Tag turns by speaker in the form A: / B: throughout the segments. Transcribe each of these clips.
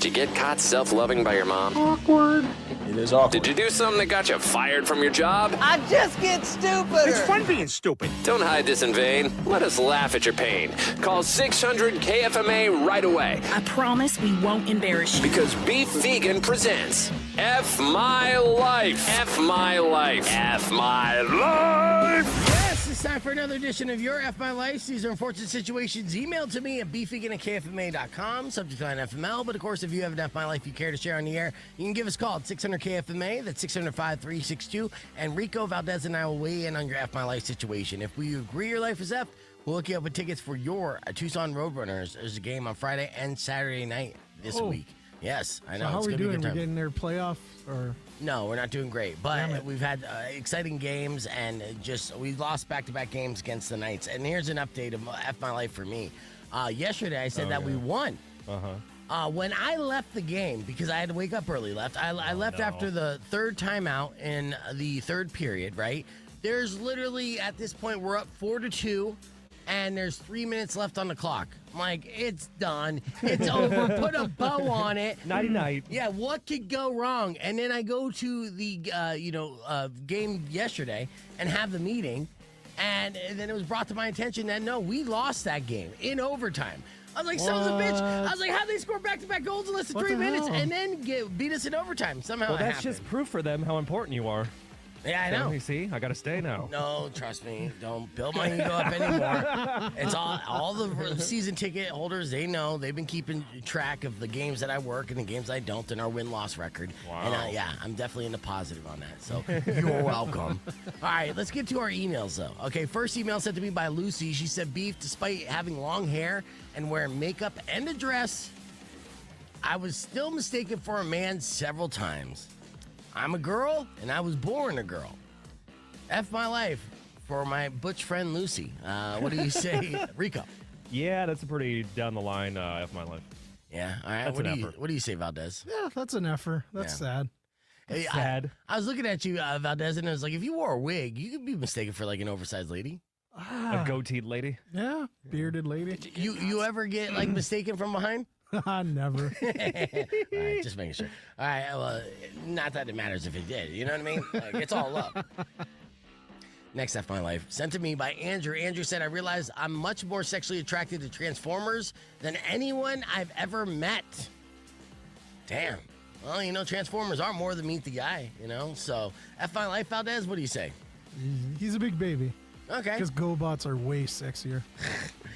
A: Did you get caught self-loving by your mom?
B: Awkward. It is awkward.
A: Did you do something that got you fired from your job?
C: I just get stupider.
B: It's fun being stupid.
A: Don't hide this in vain. Let us laugh at your pain. Call 600-KFMA right away.
D: I promise we won't embarrass you.
A: Because Beef Vegan presents F My Life. F My Life. F My Life.
C: Yes, it's time for another edition of Your F My Life. These are unfortunate situations emailed to me at beefvegan@kfma.com. Subject line FML. But of course, if you have an F My Life you care to share on the air, you can give us a call at 600-KFMA. That's 600-5362. And Rico, Valdez, and I will weigh in on your F My Life situation. If we agree your life is F, we'll look you up with tickets for your Tucson Roadrunners. There's a game on Friday and Saturday night this week. Yes, I know.
E: So how
C: it's
E: are we
C: gonna be a
E: doing?
C: good
E: We're
C: time.
E: getting their playoff or?
C: No, we're not doing great, but we've had exciting games and we lost back-to-back games against the Knights. And here's an update of F My Life for me. Yesterday I said that we won. When I left the game, because I had to wake up early, I left after the third timeout in the third period, right? There's literally, at this point, we're up 4-2, and there's 3 minutes left on the clock. I'm like, it's done. It's over. Put a bow on it.
F: Nighty-night.
C: Yeah, what could go wrong? And then I go to the, game yesterday and have the meeting, and then it was brought to my attention that, no, we lost that game in overtime. I was like, sons of a bitch. I was like, how'd they score back-to-back goals in less than 3 minutes and then beat us in overtime? Somehow
F: Well,
C: it
F: that's
C: happened.
F: just proof for them how important you are.
C: Yeah, I know.
F: You see, I gotta stay now.
C: No, trust me. Don't build my ego up anymore. It's all the season ticket holders, they know. They've been keeping track of the games that I work and the games I don't and our win-loss record.
F: Wow.
C: And I'm definitely in the positive on that. So you're welcome. All right, let's get to our emails, though. Okay, first email sent to me by Lucy. She said, Beef, despite having long hair and wearing makeup and a dress, I was still mistaken for a man several times. I'm a girl, and I was born a girl. F my life for my butch friend Lucy. What do you say, Rico?
F: Yeah, that's a pretty down the line F My Life.
C: Yeah, all right.
F: That's
C: What
F: an
C: do you
F: effort.
C: What do you say, Valdez?
E: Yeah, that's an effort. That's sad.
C: Hey,
F: Sad.
C: I was looking at you, Valdez, and I was like, if you wore a wig, you could be mistaken for like an oversized lady.
F: A goateed lady.
E: Yeah, bearded lady.
C: You ever get like mistaken from behind?
E: Never.
C: All right, just making sure. All right, well, not that it matters if it did. You know what I mean? Like, it's all love. Next F My Life, sent to me by Andrew. Andrew said, I realized I'm much more sexually attracted to Transformers than anyone I've ever met. Damn. Well, Transformers are more than meet the eye, So, F My Life, Valdez, what do you say?
E: He's a big baby.
C: Okay.
E: Because GoBots are way sexier.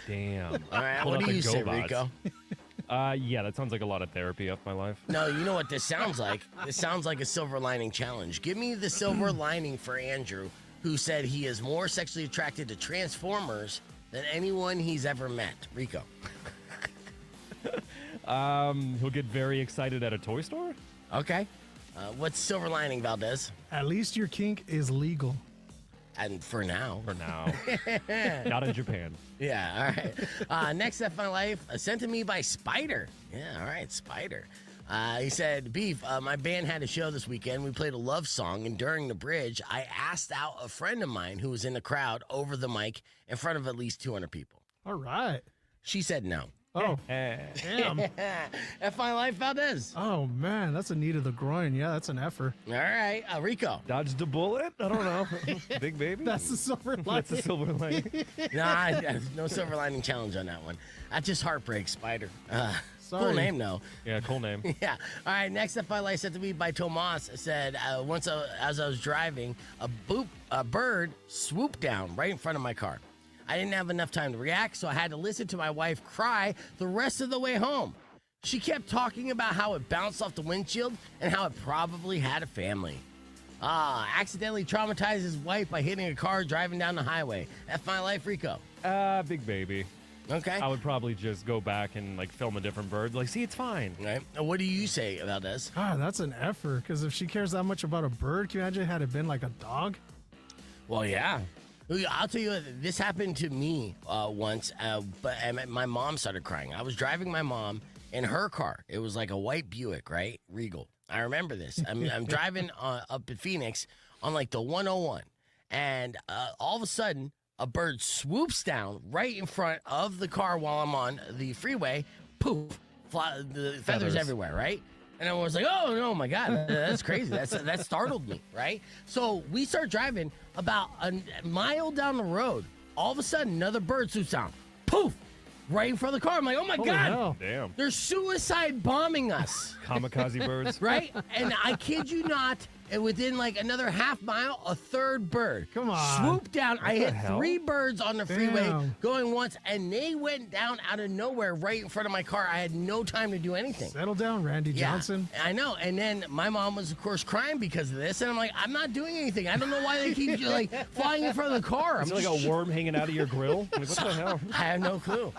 F: Damn.
C: All right,
F: Pull
C: what
F: out
C: do
F: the
C: you say,
F: GoBots.
C: Rico?
F: Yeah, that sounds like a lot of therapy F My Life.
C: No, you know what this sounds like? This sounds like a silver lining challenge. Give me the silver lining for Andrew, who said he is more sexually attracted to Transformers than anyone he's ever met. Rico.
F: He'll get very excited at a toy store.
C: Okay. What's silver lining, Valdez?
E: At least your kink is legal.
C: And for now.
F: For now. Not in Japan.
C: Yeah, all right. Next F My Life, sent to me by Spider. Yeah, all right, Spider. He said, Beef, my band had a show this weekend. We played a love song, and during the bridge, I asked out a friend of mine who was in the crowd over the mic in front of at least 200 people.
E: All right.
C: She said no.
E: Oh, damn.
C: F My Life, Valdez.
E: Oh, man, that's a knee to the groin. Yeah, that's an effort.
C: All right, Rico.
F: Dodged a bullet? I don't know. Big baby?
E: That's the silver lining.
F: That's a silver lining.
C: Nah, no silver lining challenge on that one. That just heartbreaks, Spider. Cool
E: Sorry.
C: name, though.
F: Yeah, cool name.
C: Yeah. All right. Next up, I like sent to me by Tomas said, once as I was driving, a bird swooped down right in front of my car. I didn't have enough time to react, so I had to listen to my wife cry the rest of the way home. She kept talking about how it bounced off the windshield and how it probably had a family. Accidentally traumatized his wife by hitting a car driving down the highway. F My Life, Rico.
F: Big baby.
C: Okay.
F: I would probably just go back and film a different bird. See, it's fine.
C: Right. What do you say about this?
E: That's an effort. Because if she cares that much about a bird, can you imagine had it been like a dog?
C: Well, yeah. I'll tell you what, this happened to me once, but my mom started crying. I was driving my mom in her car. It was like a white Buick, right? Regal. I remember this. I'm driving up in Phoenix on like the 101, and all of a sudden, a bird swoops down right in front of the car while I'm on the freeway, poof, the feathers everywhere, right? And I was like, oh, no, my God, that's crazy. That startled me, right? So we start driving about a mile down the road. All of a sudden, another bird swoops down. Poof! Right in front of the car. I'm like, oh, my
E: Holy
C: God.
E: hell.
F: Damn.
C: They're suicide bombing us.
F: Kamikaze birds.
C: Right? And I kid you not, and within like another half mile, a third bird
E: Come on.
C: swooped down. I hit
F: hell?
C: 3 birds on the freeway
E: Damn.
C: going once, and they went down out of nowhere right in front of my car. I had no time to do anything.
E: Settle down, Randy Johnson.
C: I know. And then my mom was, of course, crying because of this. And I'm like, I'm not doing anything. I don't know why they keep like flying in front of the car.
F: Is it like a worm hanging out of your grill? Like, what the hell?
C: I have no clue.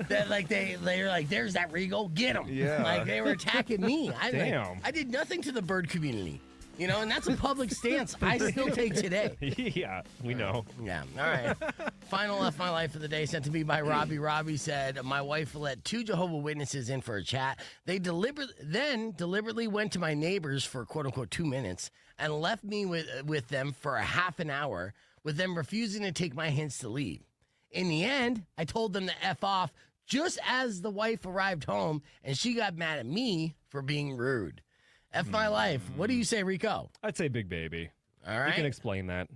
C: That like they're like, there's that Rico, get him.
F: Yeah.
C: Like they were attacking me.
F: Damn.
C: I did nothing to the bird community. You know, and that's a public stance I still take today.
F: Yeah, we know.
C: Yeah. All right. Final F My Life of the day sent to me by Robbie. Robbie said, my wife let 2 Jehovah's Witnesses in for a chat. They deliberately went to my neighbors for quote unquote 2 minutes and left me with them for a half an hour, with them refusing to take my hints to leave. In the end, I told them to F off just as the wife arrived home, and she got mad at me for being rude. F my life. What do you say, Rico?
F: I'd say big baby.
C: All right.
F: You can explain that.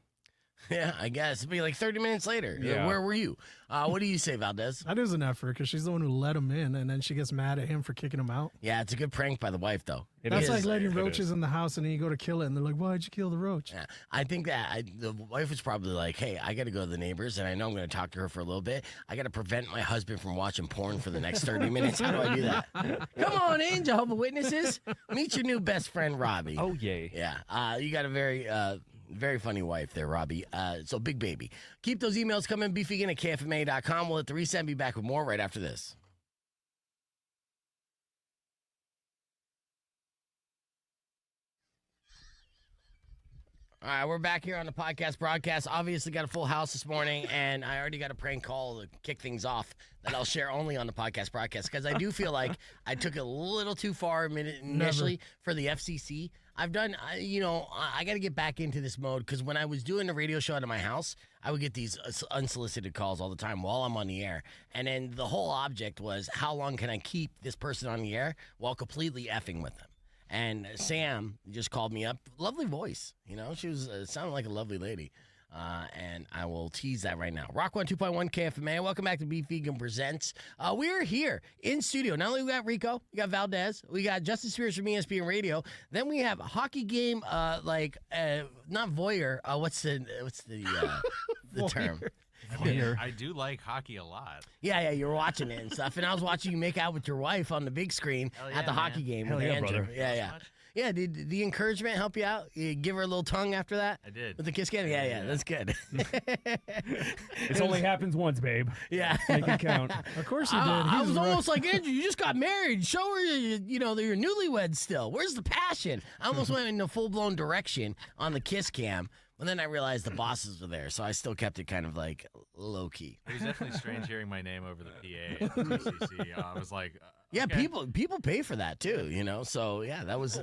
C: Yeah, I guess. It'll be like 30 minutes later.
F: Yeah.
C: Where were you? What do you say, Valdez?
E: That is an effort because she's the one who let him in, and then she gets mad at him for kicking him out.
C: Yeah, it's a good prank by the wife, though.
E: That's like letting
F: It
E: roaches
F: is.
E: in the house, and then you go to kill it, and they're like, "Why'd you kill the roach?"
C: Yeah, I think that the wife was probably like, hey, I got to go to the neighbors, and I know I'm going to talk to her for a little bit. I got to prevent my husband from watching porn for the next 30 minutes. How do I do that? Come on in, Jehovah's Witnesses. Meet your new best friend, Robbie.
F: Oh, yay.
C: Yeah, you got a very funny wife there, Robbie. So big baby. Keep those emails coming, beefvegan@kfma.com. We'll let the reset be back with more right after this. All right, we're back here on the podcast broadcast. Obviously got a full house this morning, and I already got a prank call to kick things off that I'll share only on the podcast broadcast because I do feel like I took it a little too far initially for the FCC. I've done, I got to get back into this mode because when I was doing the radio show out of my house, I would get these unsolicited calls all the time while I'm on the air. And then the whole object was, how long can I keep this person on the air while completely effing with them? And Sam just called me up. Lovely voice. You know, she was sounded like a lovely lady. And I will tease that right now. Rock 102.1 KFMA. Welcome back to Beef Vegan Presents. We are here in studio. Not only we got Rico, we got Valdez, we got Justin Spears from ESPN Radio. Then we have a hockey game, not voyeur. What's the term?
G: I do like hockey a lot.
C: Yeah, you're watching it and stuff. And I was watching you make out with your wife on the big screen at the hockey game with Andrew.
F: Brother.
C: Yeah. Yeah, did the encouragement help you out? You give her a little tongue after that?
G: I did.
C: With the kiss cam? Yeah, that's good.
F: This only happens once, babe.
C: Yeah.
F: Make it count.
E: Of course he did.
C: I
E: He's
C: was
E: right.
C: almost like, Andrew, you just got married. Show her, that you're newlyweds still. Where's the passion? I almost went in a full-blown direction on the kiss cam, but then I realized the bosses were there, so I still kept it kind of like low-key.
G: It was definitely strange hearing my name over the PA at the BCC. I was like,
C: Yeah,
G: okay.
C: people pay for that too, So yeah, that was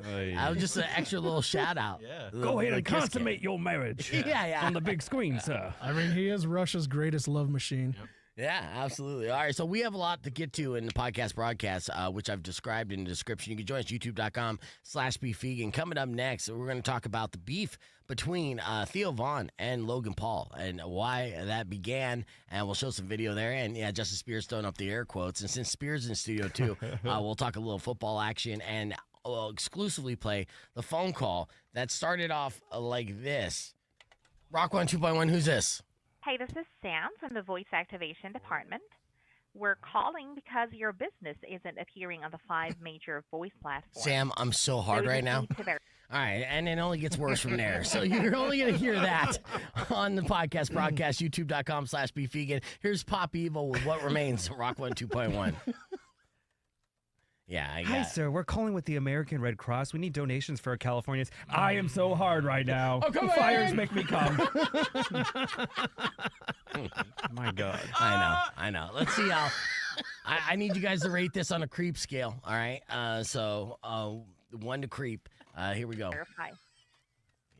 C: just an extra little shout out.
G: Yeah.
F: Go ahead
C: The
F: and
C: kiss cam.
F: consummate your marriage.
C: Yeah.
F: On the big screen, sir.
E: I mean, he is Russia's greatest love machine.
C: Yeah, absolutely. All right, so we have a lot to get to in the podcast broadcast, which I've described in the description. You can join us, youtube.com/beefvegan. Coming up next, we're going to talk about the beef between Theo Vaughn and Logan Paul and why that began, and we'll show some video there. And, yeah, Justice Spears throwing up the air quotes. And since Spears is in studio, too, we'll talk a little football action and we'll exclusively play the phone call that started off like this. Rock 102.1, who's this?
H: Hey, this is Sam from the Voice Activation Department. We're calling because your business isn't appearing on the 5 major voice platforms.
C: Sam, I'm so hard right now. All right, and it only gets worse from there. So you're only going to hear that on the podcast broadcast, youtube.com/beefvegan. Here's Pop Evil with What Remains, Rock 102.1. Yeah, I got
I: Hi, sir. We're calling with the American Red Cross. We need donations for our Californians. I am so hard right now.
C: Oh, come
I: Fires
C: on.
I: make me come. My God.
C: I know. Let's see how. I need you guys to rate this on a creep scale. All right. So 1 to creep. Here we go.
H: Verify.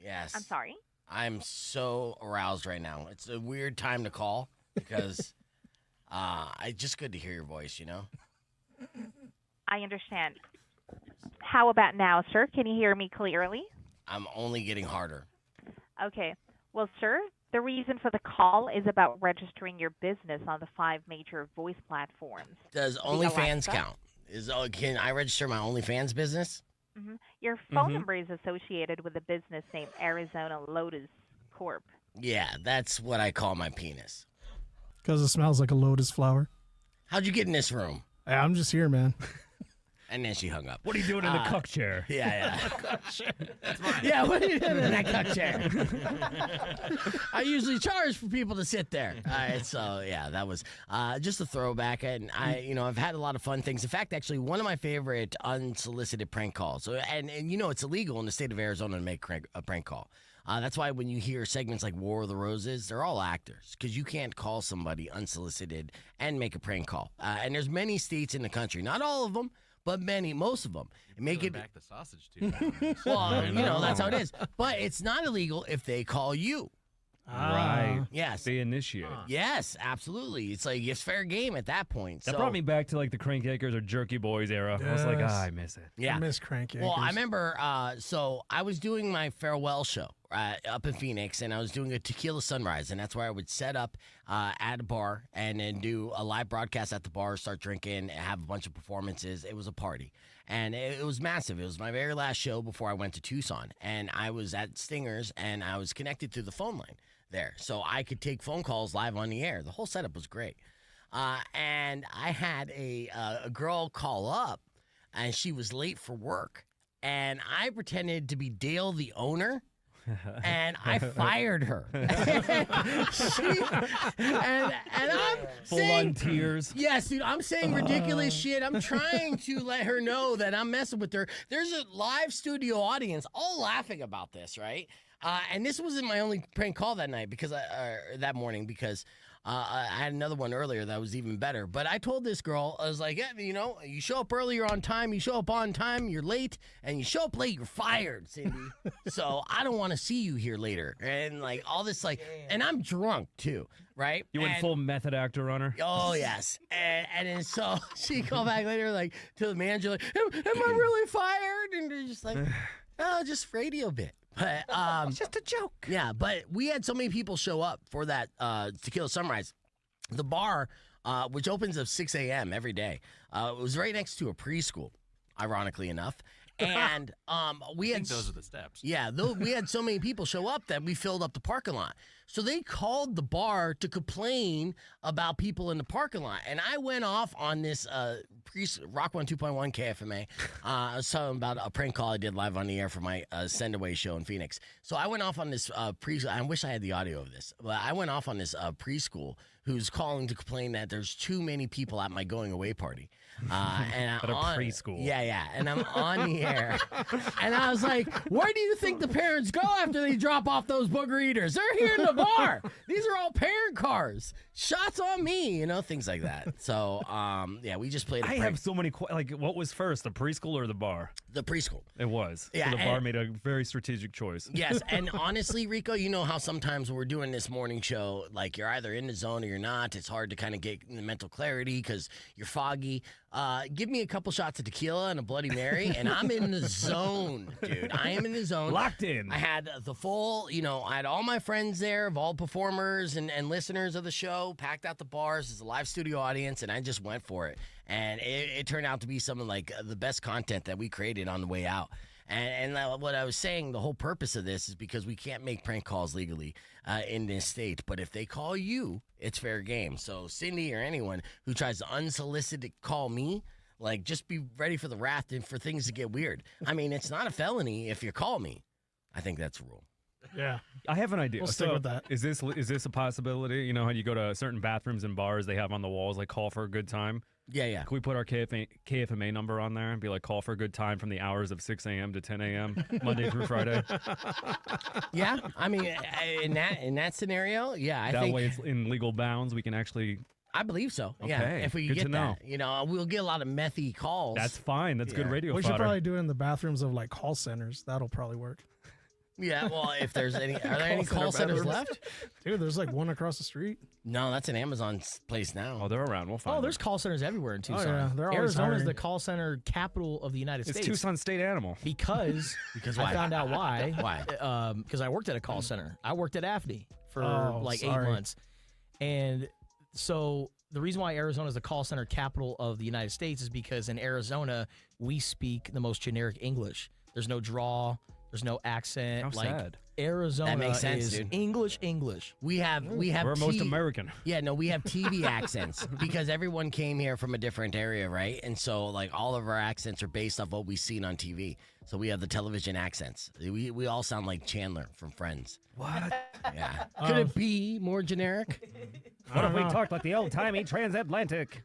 C: Yes.
H: I'm sorry.
C: I'm so aroused right now. It's a weird time to call because it's just good to hear your voice.
H: I understand. How about now, sir? Can you hear me clearly?
C: I'm only getting harder.
H: Okay. Well, sir, the reason for the call is about registering your business on the 5 major voice platforms.
C: Does OnlyFans count? Can I register my OnlyFans business?
H: Mm-hmm. Your phone number is associated with a business named Arizona Lotus Corp.
C: Yeah, that's what I call my penis.
E: Because it smells like a lotus flower.
C: How'd you get in this room?
E: Hey, I'm just here, man.
C: And then she hung up.
I: What are you doing in the cuck chair?
C: Yeah. Yeah, what are you doing in that cuck chair? I usually charge for people to sit there. All right, so yeah, that was just a throwback, and I've had a lot of fun things. In fact, actually, one of my favorite unsolicited prank calls. So, and it's illegal in the state of Arizona to make a prank call. That's why when you hear segments like War of the Roses, they're all actors because you can't call somebody unsolicited and make a prank call. And there's many states in the country, not all of them, but most of them. Make it
G: back the sausage too.
C: Well, that's how it is. But it's not illegal if they call you.
I: Right.
C: Yes.
I: They initiate.
C: Yes, absolutely. It's like it's fair game at that point.
I: That brought me back to like the Crank Acres or Jerky Boys era. I was like, I miss it.
C: Yeah.
E: I miss Crank Acres.
C: Well, I remember, so I was doing my farewell show up in Phoenix, and I was doing a tequila sunrise, and that's where I would set up at a bar and then do a live broadcast at the bar, start drinking, have a bunch of performances. It was a party, and it was massive. It was my very last show before I went to Tucson, and I was at Stingers, and I was connected to the phone line there, so I could take phone calls live on the air. The whole setup was great. And I had a girl call up, and she was late for work, and I pretended to be Dale, the owner, and I fired her. And I'm
I: full
C: saying,
I: on tears.
C: Yes, dude, I'm saying ridiculous shit. I'm trying to let her know that I'm messing with her. There's a live studio audience all laughing about this, right? And this wasn't my only prank call that night that morning because I had another one earlier that was even better. But I told this girl, I was like, you show up early, you're on time. You show up on time, you're late. And you show up late, you're fired, Cindy. So I don't want to see you here later. And like all this, and I'm drunk too, right?
I: You went full method actor on her?
C: Oh, yes. And then so she called back later, like to the manager, like, am I really fired? And they're just like, oh, just radio bit. But
I: it's just a joke.
C: Yeah, but we had so many people show up for that tequila sunrise. The bar, which opens at 6 a.m. every day, was right next to a preschool, ironically enough. And we had
G: those are the steps.
C: Yeah, we had so many people show up that we filled up the parking lot. So they called the bar to complain about people in the parking lot. And I went off on this Rock 102.1 KFMA. I was talking about a prank call I did live on the air for my Send Away show in Phoenix. So I went off on this preschool. I wish I had the audio of this. But I went off on this preschool who's calling to complain that there's too many people at my going away party. And
I: At a preschool.
C: Yeah. And I'm on the air. And I was like, where do you think the parents go after they drop off those booger eaters? They're here in the bar. These are all parent cars. Shots on me, things like that. So, we just played a prank.
I: I have so many what was first, the preschool or the bar?
C: The preschool.
I: It was.
C: Yeah,
I: so the bar made a very strategic choice.
C: Yes, and honestly, Rico, you know how sometimes when we're doing this morning show, like you're either in the zone or you're not. It's hard to kind of get the mental clarity because you're foggy. Give me a couple shots of tequila and a Bloody Mary, and I'm in the zone, dude. I am in the zone.
I: Locked in.
C: I had the full, I had all my friends there, of all performers and listeners of the show, packed out the bars. It's a live studio audience, and I just went for it. And it turned out to be some of the best content that we created on the way out. And what I was saying, the whole purpose of this is because we can't make prank calls legally in this state. But if they call you, it's fair game. So Cindy or anyone who tries to unsolicited call me, just be ready for the wrath and for things to get weird. I mean, it's not a felony if you call me. I think that's a rule.
E: Yeah.
I: I have an idea.
E: We'll stick with that.
I: Is this a possibility? You know how you go to certain bathrooms and bars, they have on the walls, call for a good time?
C: Yeah.
I: Can we put our KFMA number on there and be call for a good time from the hours of 6 a.m. to 10 a.m. Monday through Friday?
C: Yeah. I mean, in that scenario, yeah. I
I: that
C: think
I: way it's in legal bounds. We can actually...
C: I believe so. Yeah,
I: Okay,
C: if we
I: good
C: get
I: to know.
C: that, we'll get a lot of methy calls.
I: That's fine. That's good radio
E: We should
I: fodder.
E: probably do it in the bathrooms of call centers. That'll probably work.
C: Yeah, well, if there's any, are there any call centers left?
E: Dude, there's like one across the street.
C: No, that's an Amazon place now.
F: Oh, they're around. We'll find.
J: Oh,
F: them.
J: there's call centers everywhere in Tucson.
E: yeah, they're always
J: Arizona is
E: hiring.
J: the call center capital of the United
I: It's
J: States.
I: Tucson state animal.
J: Because
C: why?
J: I found out why.
C: Why?
J: Because I worked at a call center. I worked at AFNI for like 8
E: sorry.
J: months. And so the reason why Arizona is the call center capital of the United States is because in Arizona, we speak the most generic English. There's no draw. There's no accent.
I: How
J: like
I: sad.
C: That
J: Arizona
C: makes sense,
J: is
C: dude.
J: English.
C: We have
I: We're most American.
C: Yeah, no, we have TV accents because everyone came here from a different area, right? And so like all of our accents are based off what we've seen on TV. So we have the television accents. We all sound like Chandler from Friends.
I: What?
C: Yeah. Could it be more generic?
I: What if we talked like the old-timey transatlantic?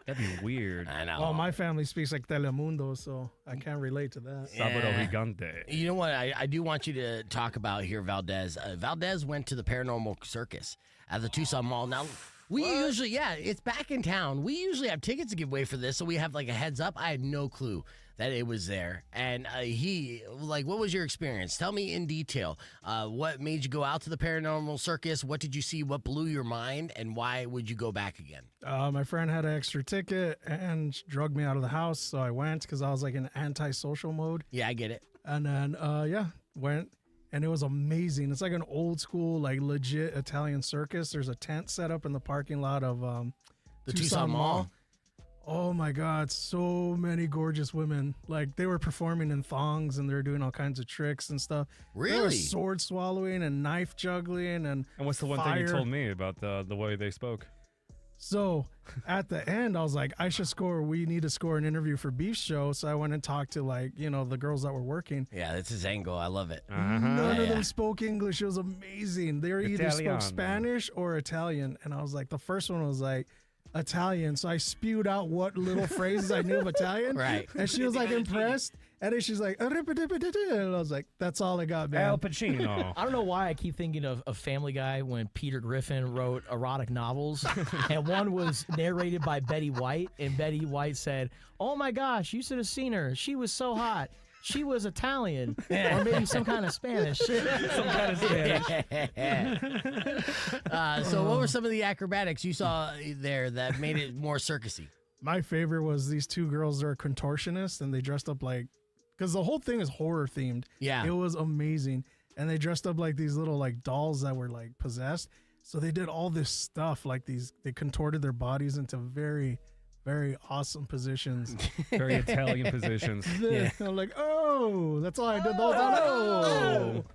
I: That'd be weird.
C: I know.
E: Well, my family speaks like Telemundo, so I can't relate to that.
I: Sábado Gigante.
C: You know what? I do want you to talk about here, Valdez. Valdez went to the Paranormal Circus at the Tucson Mall. Now, we usually, it's back in town. We usually have tickets to give away for this, so we have like a heads up. I had no clue that it was there. And what was your experience? Tell me in detail. What made you go out to the Paranormal Circus? What did you see? What blew your mind? And why would you go back again?
E: My friend had an extra ticket and drugged me out of the house, so I went because I was like in antisocial mode.
C: Yeah, I get it.
E: And then, went, and it was amazing. It's like an old school, like legit Italian circus. There's a tent set up in the parking lot of
C: The Tucson Mall.
E: Oh my God, so many gorgeous women. Like they were performing in thongs and they were doing all kinds of tricks and stuff. They were
C: Really?
E: sword swallowing and knife juggling and
I: what's the one thing you told me about the way they spoke?
E: So at the end, I was like, we need to score an interview for Beef's show. So I went and talked to the girls that were working.
C: Yeah, that's his angle. I love it.
E: None of
C: Yeah.
E: them spoke English. It was amazing. They were either
I: Italiano.
E: spoke Spanish or Italian. And I was like, the first one was like Italian. So I spewed out what little phrases I knew of Italian.
C: Right.
E: And she was like impressed. And then she's like, and I was like, that's all I got, man.
I: Al Pacino.
J: I don't know why I keep thinking of Family Guy when Peter Griffin wrote erotic novels, and one was narrated by Betty White, and Betty White said, "Oh my gosh, you should have seen her. She was so hot. She was Italian, or maybe some kind of Spanish."
I: Some kind of Spanish.
C: So what were some of the acrobatics you saw there that made it more circusy?
E: My favorite was these two girls that are contortionists, and they dressed up like, because the whole thing is horror themed.
C: Yeah.
E: It was amazing. And they dressed up like these little like dolls that were like possessed. So they did all this stuff, like they contorted their bodies into very, very awesome positions.
I: Very Italian positions.
E: I'm like, oh, that's all I did the whole time. Oh.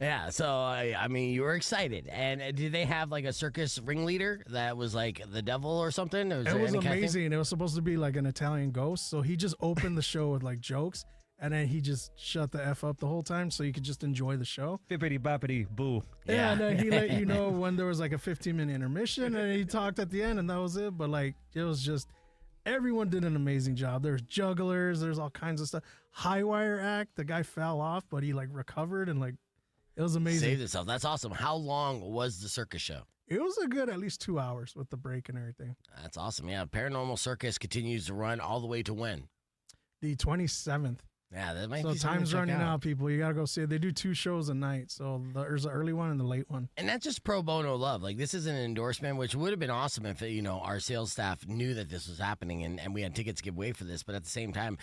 C: Yeah, so I mean, you were excited, and did they have like a circus ringleader that was like the devil or something? Or
E: It
C: there
E: was
C: any kind of thing?
E: amazing. It was supposed to be like an Italian ghost. So he just opened the show with like jokes, and then he just shut the F up the whole time so you could just enjoy the show.
I: Bippity boppity boo.
E: Yeah, and then he let you know when there was like a 15-minute intermission, and he talked at the end, and that was it. But like, it was just, everyone did an amazing job. There's jugglers, there's all kinds of stuff. High wire act, the guy fell off, but he like recovered, and like, it was amazing.
C: Saved itself. That's awesome. How long was the circus show?
E: It was a good at least 2 hours with the break and everything.
C: That's awesome. Yeah, Paranormal Circus continues to run all the way to when?
E: The 27th.
C: Yeah, that might
E: So
C: be something
E: time's
C: to check
E: running
C: out.
E: out, people. You got to go see it. They do 2 shows a night. So there's the early one and the late one.
C: And that's just pro bono love. Like, this is an endorsement, which would have been awesome if, our sales staff knew that this was happening and we had tickets to give away for this. But at the same time,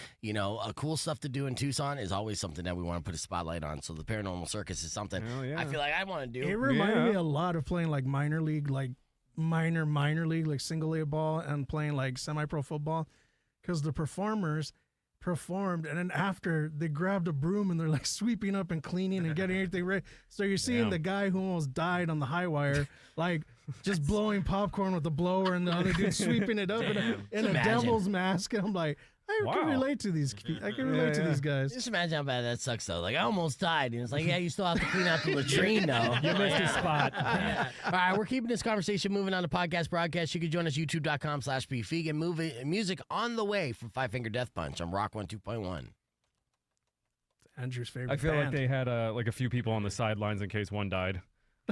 C: cool stuff to do in Tucson is always something that we want to put a spotlight on. So the Paranormal Circus is something I feel like I want to do.
E: It reminded me a lot of playing like minor league, like minor league, like single A ball, and playing like semi-pro football, because the performers performed, and then after they grabbed a broom and they're like sweeping up and cleaning and getting everything ready. So you're seeing the guy who almost died on the high wire, like just blowing popcorn with a blower, and the other dude sweeping it up in a devil's mask. And I'm like, I can relate to these. I can relate to these guys.
C: Just imagine how bad that sucks, though. Like, I almost died. And it's like, yeah, you still have to clean out the latrine, though.
I: You missed your spot.
C: Yeah. All right, we're keeping this conversation moving on to podcast broadcast. You can join us, youtube.com/beefvegan. Music on the way from Five Finger Death Punch on Rock 102.1.
E: Andrew's favorite
I: I feel
E: band.
I: like they had like a few people on the sidelines in case one died.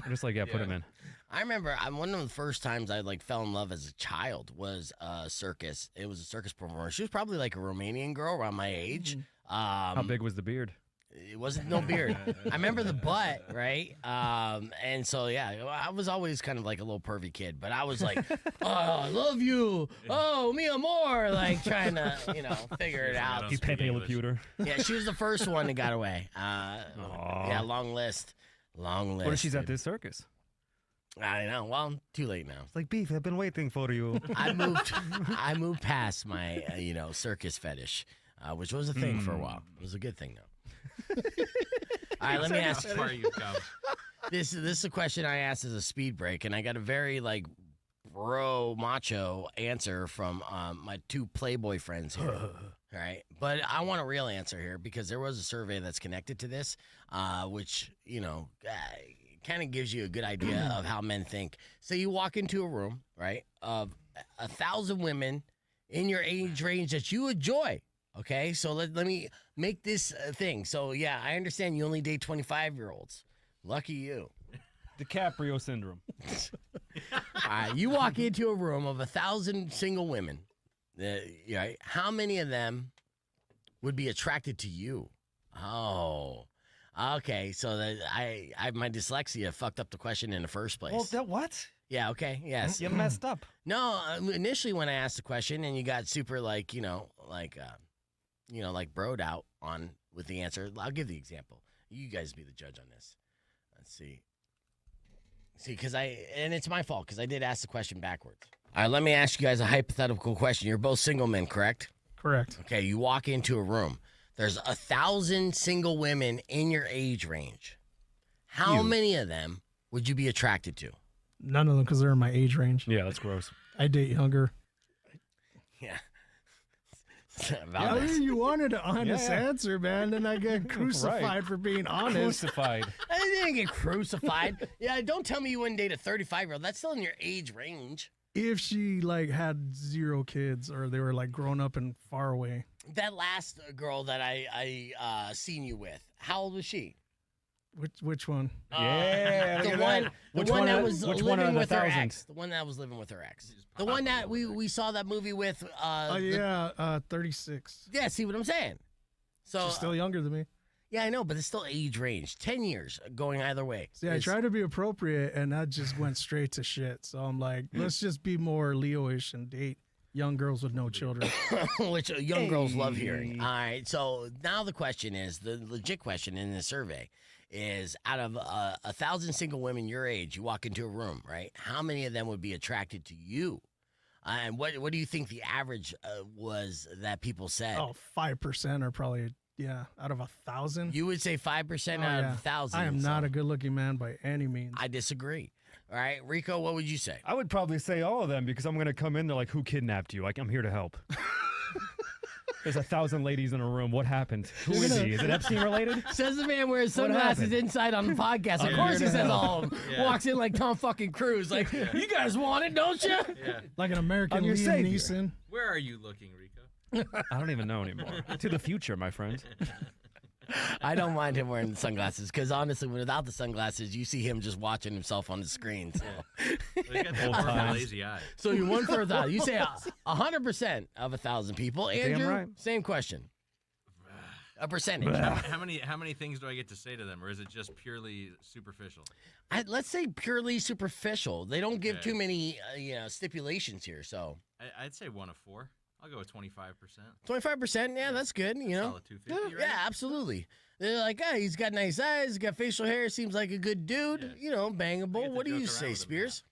I: I'm just like, put him in.
C: I remember one of the first times I fell in love as a child was a circus. It was a circus performer. She was probably like a Romanian girl around my age.
I: How big was the beard?
C: It wasn't no beard. I remember the butt, right? And so yeah, I was always kind of like a little pervy kid, but I was like, oh, I love you. Oh, me more, like trying to, figure it out.
F: He's Pepe Le Pewter.
C: Yeah, she was the first one that got away. Yeah, long list.
F: What if she's at this circus?
C: I know. Well, too late now.
F: It's like, Beef, I've been waiting for you.
C: I moved past my, circus fetish, which was a thing for a while. It was a good thing, though. All right, let me ask you. This is a question I asked as a speed break, and I got a very bro macho answer from my two Playboy friends here. All right, but I want a real answer here because there was a survey that's connected to this, which kind of gives you a good idea of how men think. So you walk into a room, right, of 1,000 women in your age range that you enjoy. Okay, so let me make this a thing. So, yeah, I understand you only date 25-year-olds. Lucky you.
F: DiCaprio syndrome.
C: All right, you walk into a room of 1,000 single women. Right? How many of them would be attracted to you? Oh, okay. So I my dyslexia fucked up the question in the first place.
F: Well, what?
C: Yeah, okay, yes.
F: You messed up.
C: No, initially when I asked the question and you got super broed out on with the answer. I'll give the example. You guys be the judge on this. Let's see. Because it's my fault because I did ask the question backwards. All right, let me ask you guys a hypothetical question. You're both single men, correct?
E: Correct.
C: Okay, you walk into a room. There's 1,000 single women in your age range. How many of them would you be attracted to?
E: None of them because they're in my age range.
F: Yeah, that's gross.
E: I date younger.
C: Yeah.
E: You wanted an honest answer, man, and I get crucified for being honest.
F: Crucified.
C: I didn't get crucified. Yeah, don't tell me you wouldn't date a 35-year-old. That's still in your age range.
E: If she had 0 kids or they were grown up and far away.
C: That last girl that I seen you with, how old was she?
E: Which one?
F: Yeah.
C: The one that was living with her ex. The one that was living with her ex. The one that we saw that movie with.
E: 36.
C: Yeah, see what I'm saying? So
E: She's still younger than me.
C: Yeah, I know, but it's still age range. 10 years going either way.
E: See, I tried to be appropriate, and that just went straight to shit. So I'm like, let's just be more Leo-ish and date young girls with no children.
C: Which young girls love hearing. All right, so now the question is, the legit question in the survey is, out of 1,000 single women your age, you walk into a room, right? How many of them would be attracted to you? And what do you think the average was that people said?
E: 5% are probably... Yeah, out of 1,000.
C: You would say 5% out of 1,000.
E: I am not a good-looking man by any means.
C: I disagree. All right, Rico, what would you say?
F: I would probably say all of them because I'm going to come in there like, who kidnapped you? I'm here to help. There's 1,000 ladies in a room. What happened? Who is he? Is it Epstein related?
C: Says the man wears sunglasses inside on the podcast. Of course he says all of them. Yeah. Walks in like Tom fucking Cruise. Like, you guys want it, don't you?
E: Yeah. Like an American Liam Neeson.
G: Where are you looking, Rico?
F: I don't even know anymore. To the future, my friend.
C: I don't mind him wearing the sunglasses because honestly, without the sunglasses, you see him just watching himself on the screen. So.
G: Well, he's got that lazy eye.
C: So you won for 1,000. You say 100% of 1,000 people. Andrew,
F: right.
C: Same question. A percentage.
G: How many things do I get to say to them, or is it just purely superficial?
C: Let's say purely superficial. They don't give too many stipulations here. So
G: I'd say 1 of 4. I'll go with 25%.
C: 25%, yeah, that's good. You know,
G: solid 250, right?
C: Yeah, absolutely. They're like, he's got nice eyes, he's got facial hair, seems like a good dude.
G: Yeah.
C: Bangable. What do you say, Spears?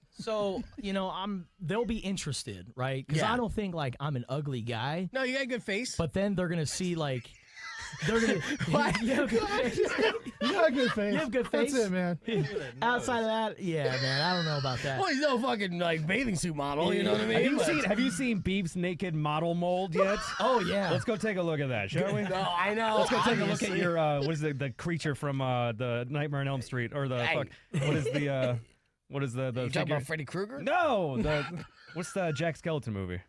J: So they'll be interested, right? Because I don't think I'm an ugly guy.
C: No, you got a good face.
J: But then they're gonna see they're gonna. You have a good face.
E: You got a good face.
J: You have a good face.
E: That's it, man.
J: Outside of that, yeah, man, I don't know about that.
C: Well, he's no fucking bathing suit model. You know what I mean?
F: Have you seen Beef's naked model mold yet?
J: Oh yeah.
F: Let's go take a look at that, shall we?
C: No, I know.
F: Let's go take a look at your what is the creature from the Nightmare on Elm Street or the fuck? What is the
C: You talking about Freddy Krueger?
F: No, what's the Jack Skeleton movie?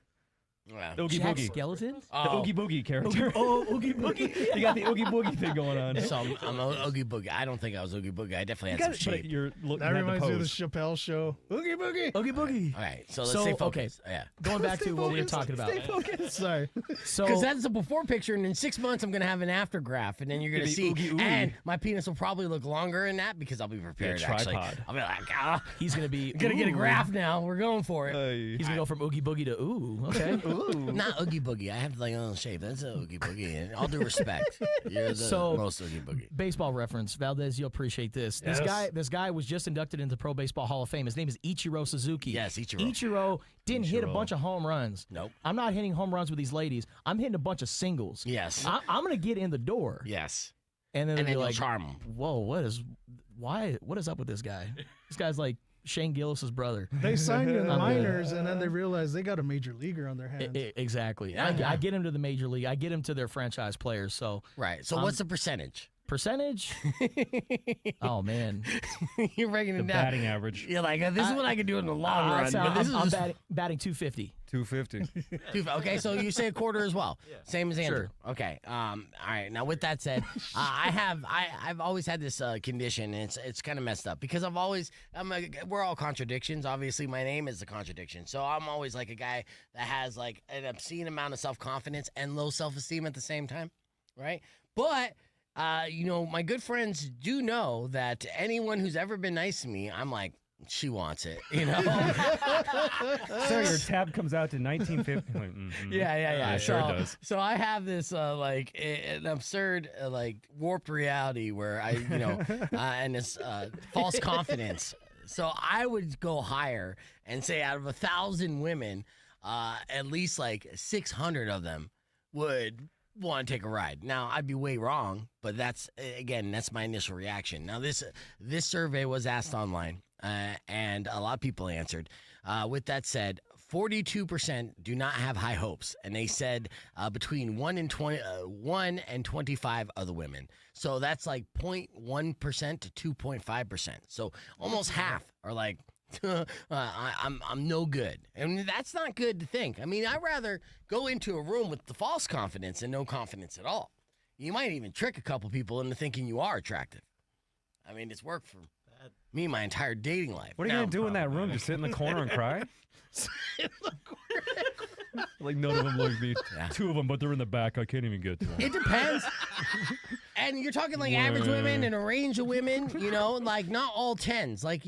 C: Yeah.
F: Oogie
J: Jack
F: Boogie.
J: Skeleton?
F: The Oogie Boogie character.
J: Oogie Boogie.
F: You got the Oogie Boogie thing going on.
C: So I'm Oogie Boogie. I don't think I was Oogie Boogie. I definitely had some shape.
E: That reminds me of the Chappelle show. Oogie Boogie.
J: Oogie Boogie.
C: All right, so let's stay focused.
J: Okay.
C: Yeah.
J: Going back to what we were talking about.
E: Stay focused. Sorry.
J: So
C: Because that's the before picture, and in 6 months I'm gonna have an after graph, and then you're gonna see,
F: oogie, oogie.
C: and my penis will probably look longer in that because I'll be prepared.
F: Yeah,
C: actually,
F: tripod.
C: I'll be like,
J: he's gonna be
C: gonna get a
J: ooh.
C: graph now. We're going for it.
J: He's gonna go from Oogie Boogie to ooh. Okay.
C: Not Oogie Boogie. I have like a little shape. That's a Oogie Boogie. And all due respect, you're the
J: So-
C: most Oogie Boogie.
J: Baseball reference, Valdez, you'll appreciate this. This guy was just inducted into Pro Baseball Hall of Fame. His name is Ichiro Suzuki.
C: Yes, Ichiro.
J: Ichiro didn't hit a bunch of home runs.
C: Nope.
J: I'm not hitting home runs with these ladies. I'm hitting a bunch of singles.
C: Yes.
J: I'm gonna get in the door.
C: Yes.
J: And then they'll be
C: you'll
J: like,
C: charm him.
J: whoa, what is up with this guy? This guy's like Shane Gillis's brother.
E: They signed you in the
J: I'm good.
E: minors, and then they realized they got a major leaguer on their hands.
J: Exactly.
C: Yeah.
J: I get him to the major league. I get him to their franchise players. So
C: Right. So what's the percentage?
J: percentage? Oh man,
C: You're breaking
F: The
C: it down.
F: batting average.
C: You're like, this is what I can do in the long run.
J: so
C: but this is
J: I'm
C: just
J: batting 250.
F: 250.
C: Okay, so you say a quarter as well, same as Andrew.
J: Sure.
C: Okay. All right. Now, with that said, I've always had this condition, and it's kind of messed up because we're all contradictions. Obviously, my name is a contradiction, so I'm always like a guy that has like an obscene amount of self-confidence and low self-esteem at the same time, right? But my good friends do know that anyone who's ever been nice to me, I'm like, she wants it,
F: Sir, your tab comes out to 1950. Like,
C: Yeah.
F: Sure it does.
C: So I have this an absurd warped reality where and this false confidence. So I would go higher and say out of 1,000 women, at least like 600 of them would want to take a ride. Now I'd be way wrong, but that's my initial reaction. Now this survey was asked online, and a lot of people answered. With that said, 42% do not have high hopes, and they said between 1 and 25 of the women. So that's like 0.1% to 2.5%. So almost half are like, I'm no good. And that's not good to think. I mean, I'd rather go into a room with the false confidence and no confidence at all. You might even trick a couple people into thinking you are attractive. I mean, it's worked for me my entire dating life.
F: What are you going to do in that room? Just sit in the corner and cry? Like, none of them look me.
C: Yeah.
F: 2 of them, but they're in the back. I can't even get to them.
C: It depends. And you're talking like average women and a range of women, like not all 10s. Like,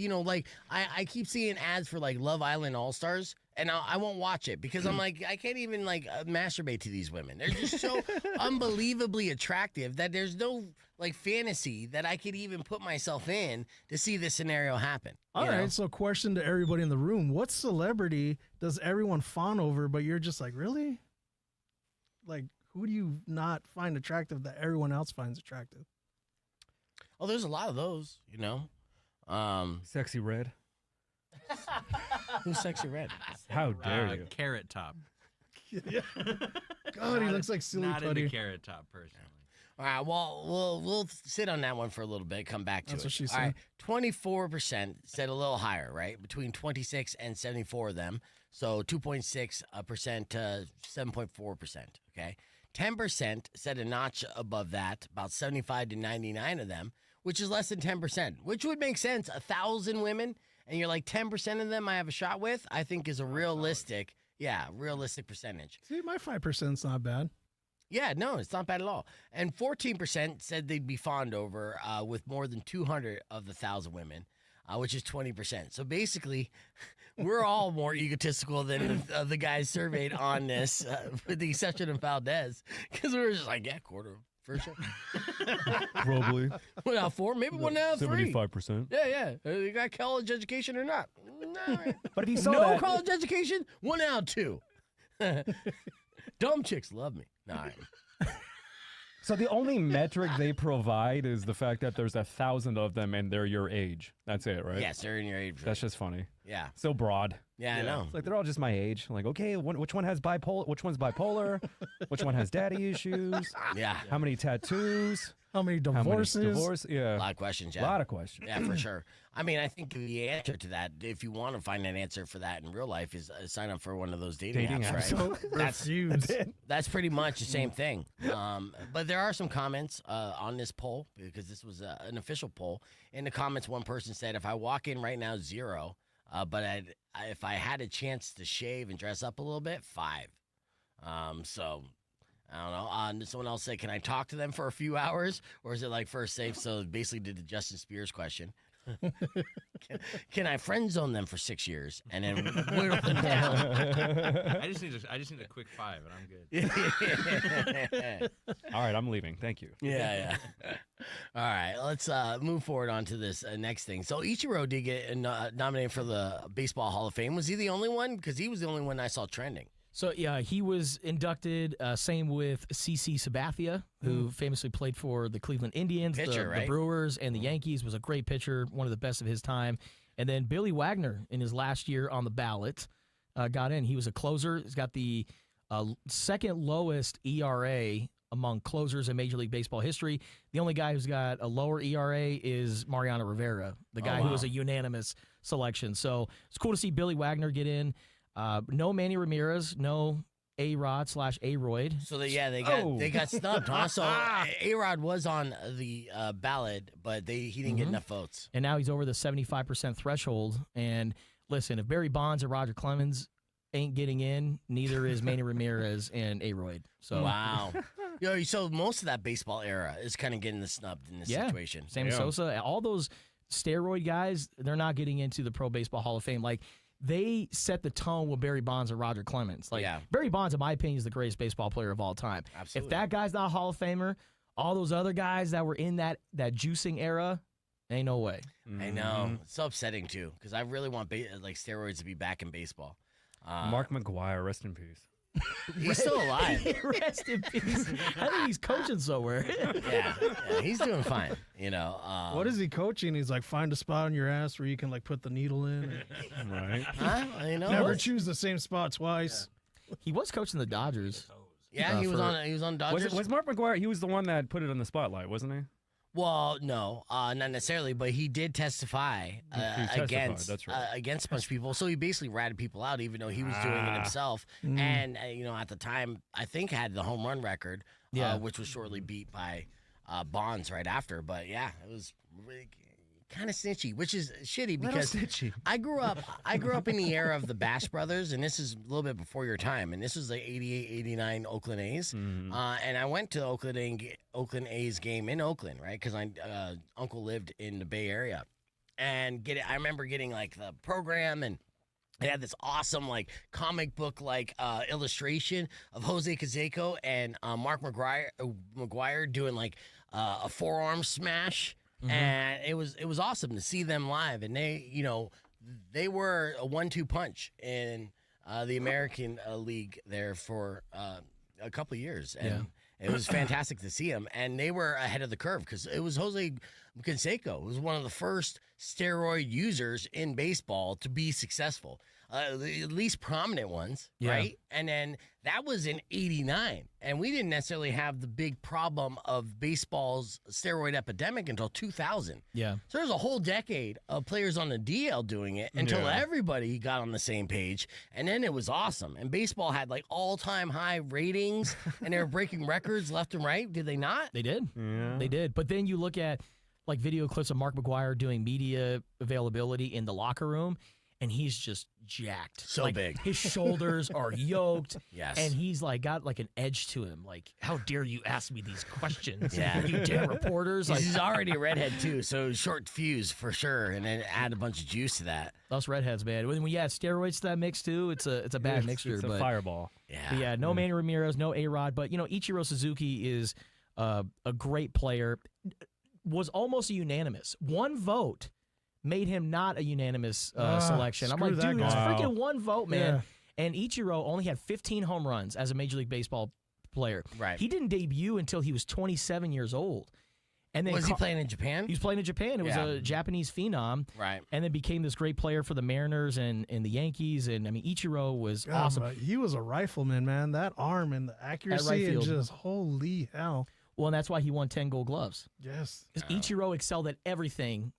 C: I keep seeing ads for like Love Island All-Stars, and I won't watch it because I'm like, I can't even masturbate to these women. They're just so unbelievably attractive that there's no like fantasy that I could even put myself in to see this scenario happen.
E: All right, so question to everybody in the room. What celebrity does everyone fawn over, but you're just like, really? Like, who do you not find attractive that everyone else finds attractive?
C: Oh, there's a lot of those,
F: Sexy Red.
C: Who's Sexy Red?
F: How dare you?
G: Carrot Top.
E: God, he looks like silly
G: Not
E: putty.
G: into Carrot Top, personally.
C: All right, well, we'll sit on that one for a little bit, come back to
E: That's
C: it.
E: what she
C: All
E: said.
C: right, 24% said a little higher, right? Between 26 and 74 of them. So 2.6% to 7.4%, okay? 10% said a notch above that, about 75 to 99 of them, which is less than 10%, which would make sense. 1,000 women, and you're like 10% of them I have a shot with, I think is a realistic percentage.
E: See, my 5%'s not bad.
C: Yeah, no, it's not bad at all. And 14% said they'd be fond over with more than 200 of the 1,000 women, which is 20%. So basically, we're all more egotistical than the guys surveyed on this, with the exception of Valdez, because we were just like, yeah, quarter for sure.
F: Probably.
C: 1 out of 4, maybe 1 out of 3.
F: 75%.
C: Yeah. You got college education or not? No.
F: But if you saw
C: No
F: that,
C: college education? 1 out of 2. Dumb chicks love me. No,
F: so the only metric they provide is the fact that there's 1,000 of them and they're your age. That's it, right?
C: yes, they're in your age.
F: That's just funny.
C: Yeah.
I: So broad.
C: Yeah, I know.
I: It's like they're all just my age. Like, okay, which one has bipolar? Which one's bipolar? Which one has daddy issues?
C: Yeah.
I: How many tattoos?
E: How many divorces?
C: A
I: Yeah.
C: lot of questions,
I: A
C: yeah.
I: lot of questions.
C: Yeah, for sure. I mean, I think the answer to that, if you want to find an answer for that in real life, is sign up for one of those dating apps, right? That's pretty much the same thing. But there are some comments on this poll, because this was an official poll. In the comments, one person said, if I walk in right now, 0. But if I had a chance to shave and dress up a little bit, 5. So I don't know. Someone else said, can I talk to them for a few hours? Or is it like first safe? So basically did the Justin Spears question. Can I friend zone them for 6 years and then whittle them down?
G: I just need a quick 5 and I'm good.
I: All right, I'm leaving. Thank you.
C: Yeah. All right, let's move forward on to this next thing. So Ichiro did get nominated for the Baseball Hall of Fame. Was he the only one? Because he was the only one I saw trending.
J: So, yeah, he was inducted, same with CC Sabathia, who famously played for the Cleveland Indians,
C: Pitcher,
J: the Brewers, and the Yankees, was a great pitcher, one of the best of his time. And then Billy Wagner, in his last year on the ballot, got in. He was a closer. He's got the second lowest ERA among closers in Major League Baseball history. The only guy who's got a lower ERA is Mariano Rivera, the guy who was a unanimous selection. So it's cool to see Billy Wagner get in. No Manny Ramirez, no A-Rod / A-Royd.
C: So they got snubbed, huh? So A-Rod was on the ballot, but he didn't get enough votes.
J: And now he's over the 75% threshold. And listen, if Barry Bonds or Roger Clemens ain't getting in, neither is Manny Ramirez and A-Royd. So
C: wow. So most of that baseball era is kind of getting snubbed in this situation.
J: Sammy Sosa, all those steroid guys, they're not getting into the Pro Baseball Hall of Fame. Like, they set the tone with Barry Bonds and Roger Clemens. Like, Barry Bonds, in my opinion, is the greatest baseball player of all time.
C: Absolutely.
J: If that guy's not a Hall of Famer, all those other guys that were in that juicing era, ain't no way.
C: I know. It's so upsetting, too, because I really want steroids to be back in baseball.
I: Mark McGwire, rest in peace.
C: He's still alive.
J: Rest in peace. I think he's coaching somewhere.
C: yeah, he's doing fine.
E: What is he coaching? He's like, find a spot on your ass where you can like put the needle in.
I: Right.
E: Never choose the same spot twice.
J: He was coaching the Dodgers.
C: Yeah, he was on Dodgers.
I: Was Mark McGwire? He was the one that put it on the spotlight, wasn't he?
C: Well, no, not necessarily, but he did testify against
I: that's right.
C: against a bunch of people. So he basically ratted people out, even though he was doing it himself. And at the time, I think had the home run record, which was shortly beat by Bonds right after. But yeah, it was really kind of snitchy, which is shitty because I grew up in the era of the Bash Brothers, and this is a little bit before your time, and this was the 88, 89 Oakland A's, and I went to Oakland A's game in Oakland, right, because my uncle lived in the Bay Area, and I remember getting like the program, and it had this awesome like comic book like illustration of Jose Canseco and Mark McGwire doing like a forearm smash. And it was awesome to see them live, and they were a 1-2 punch in the American League there for a couple of years, and it was fantastic to see them. And they were ahead of the curve because it was Jose Canseco, who was one of the first steroid users in baseball to be successful, at least prominent ones, right? And then that was in '89, and we didn't necessarily have the big problem of baseball's steroid epidemic until 2000.
J: Yeah.
C: So there's a whole decade of players on the DL doing it until everybody got on the same page, and then it was awesome. And baseball had like all-time high ratings, and they were breaking records left and right. Did they not?
J: They did. Yeah. They did. But then you look at like video clips of Mark McGwire doing media availability in the locker room, and he's just jacked.
C: So big.
J: His shoulders are yoked.
C: Yes.
J: And he's like got like an edge to him. Like, how dare you ask me these questions?
C: Yeah.
J: You damn reporters. Like,
C: he's already a redhead too, so short fuse for sure. And then add a bunch of juice to that.
J: Those redheads, man. When you add steroids to that mix too, it's a bad mixture.
I: It's a fireball.
C: Yeah.
J: No Manny Ramirez, no A-Rod. But Ichiro Suzuki is a great player. Was almost a unanimous. One vote made him not a unanimous selection. I'm like, dude, it's freaking one vote, man. Yeah. And Ichiro only had 15 home runs as a Major League Baseball player.
C: Right.
J: He didn't debut until he was 27 years old. And then
C: Was he playing in Japan?
J: He was playing in Japan. It was a Japanese phenom.
C: Right.
J: And then became this great player for the Mariners and the Yankees. And, I mean, Ichiro was awesome.
E: He was a rifleman, man. That arm and the accuracy and just holy hell.
J: Well, and that's why he won 10 Gold Gloves.
E: Yes.
J: Because Ichiro excelled at everything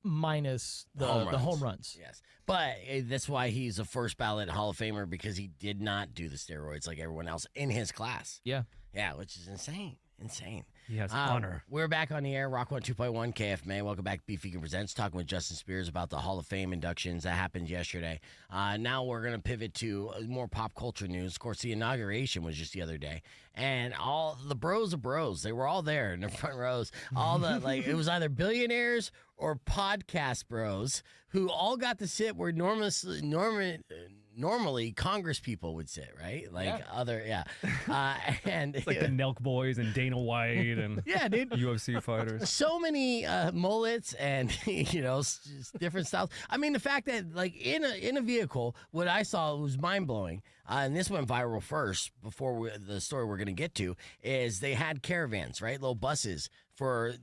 J: minus the home runs.
C: Yes. But that's why he's a first ballot Hall of Famer, because he did not do the steroids like everyone else in his class.
J: Yeah.
C: Yeah, which is insane. Insane.
F: He has honor.
C: We're back on the air. Rock 102.1 KFMA. Welcome back to Beef Vegan Presents. Talking with Justin Spears about the Hall of Fame inductions that happened yesterday. Now we're going to pivot to more pop culture news. Of course, the inauguration was just the other day. And all the bros of bros, they were all there in the front rows. All the, it was either billionaires or podcast bros who all got to sit where normally Congress people would sit, right? And
F: it's like the Nelk Boys and Dana White and
C: yeah, dude,
F: UFC fighters.
C: So many mullets and just different styles. I mean, the fact that in a vehicle, what I saw was mind blowing. And this went viral first before the story we're going to get to is they had caravans, right? Little buses for,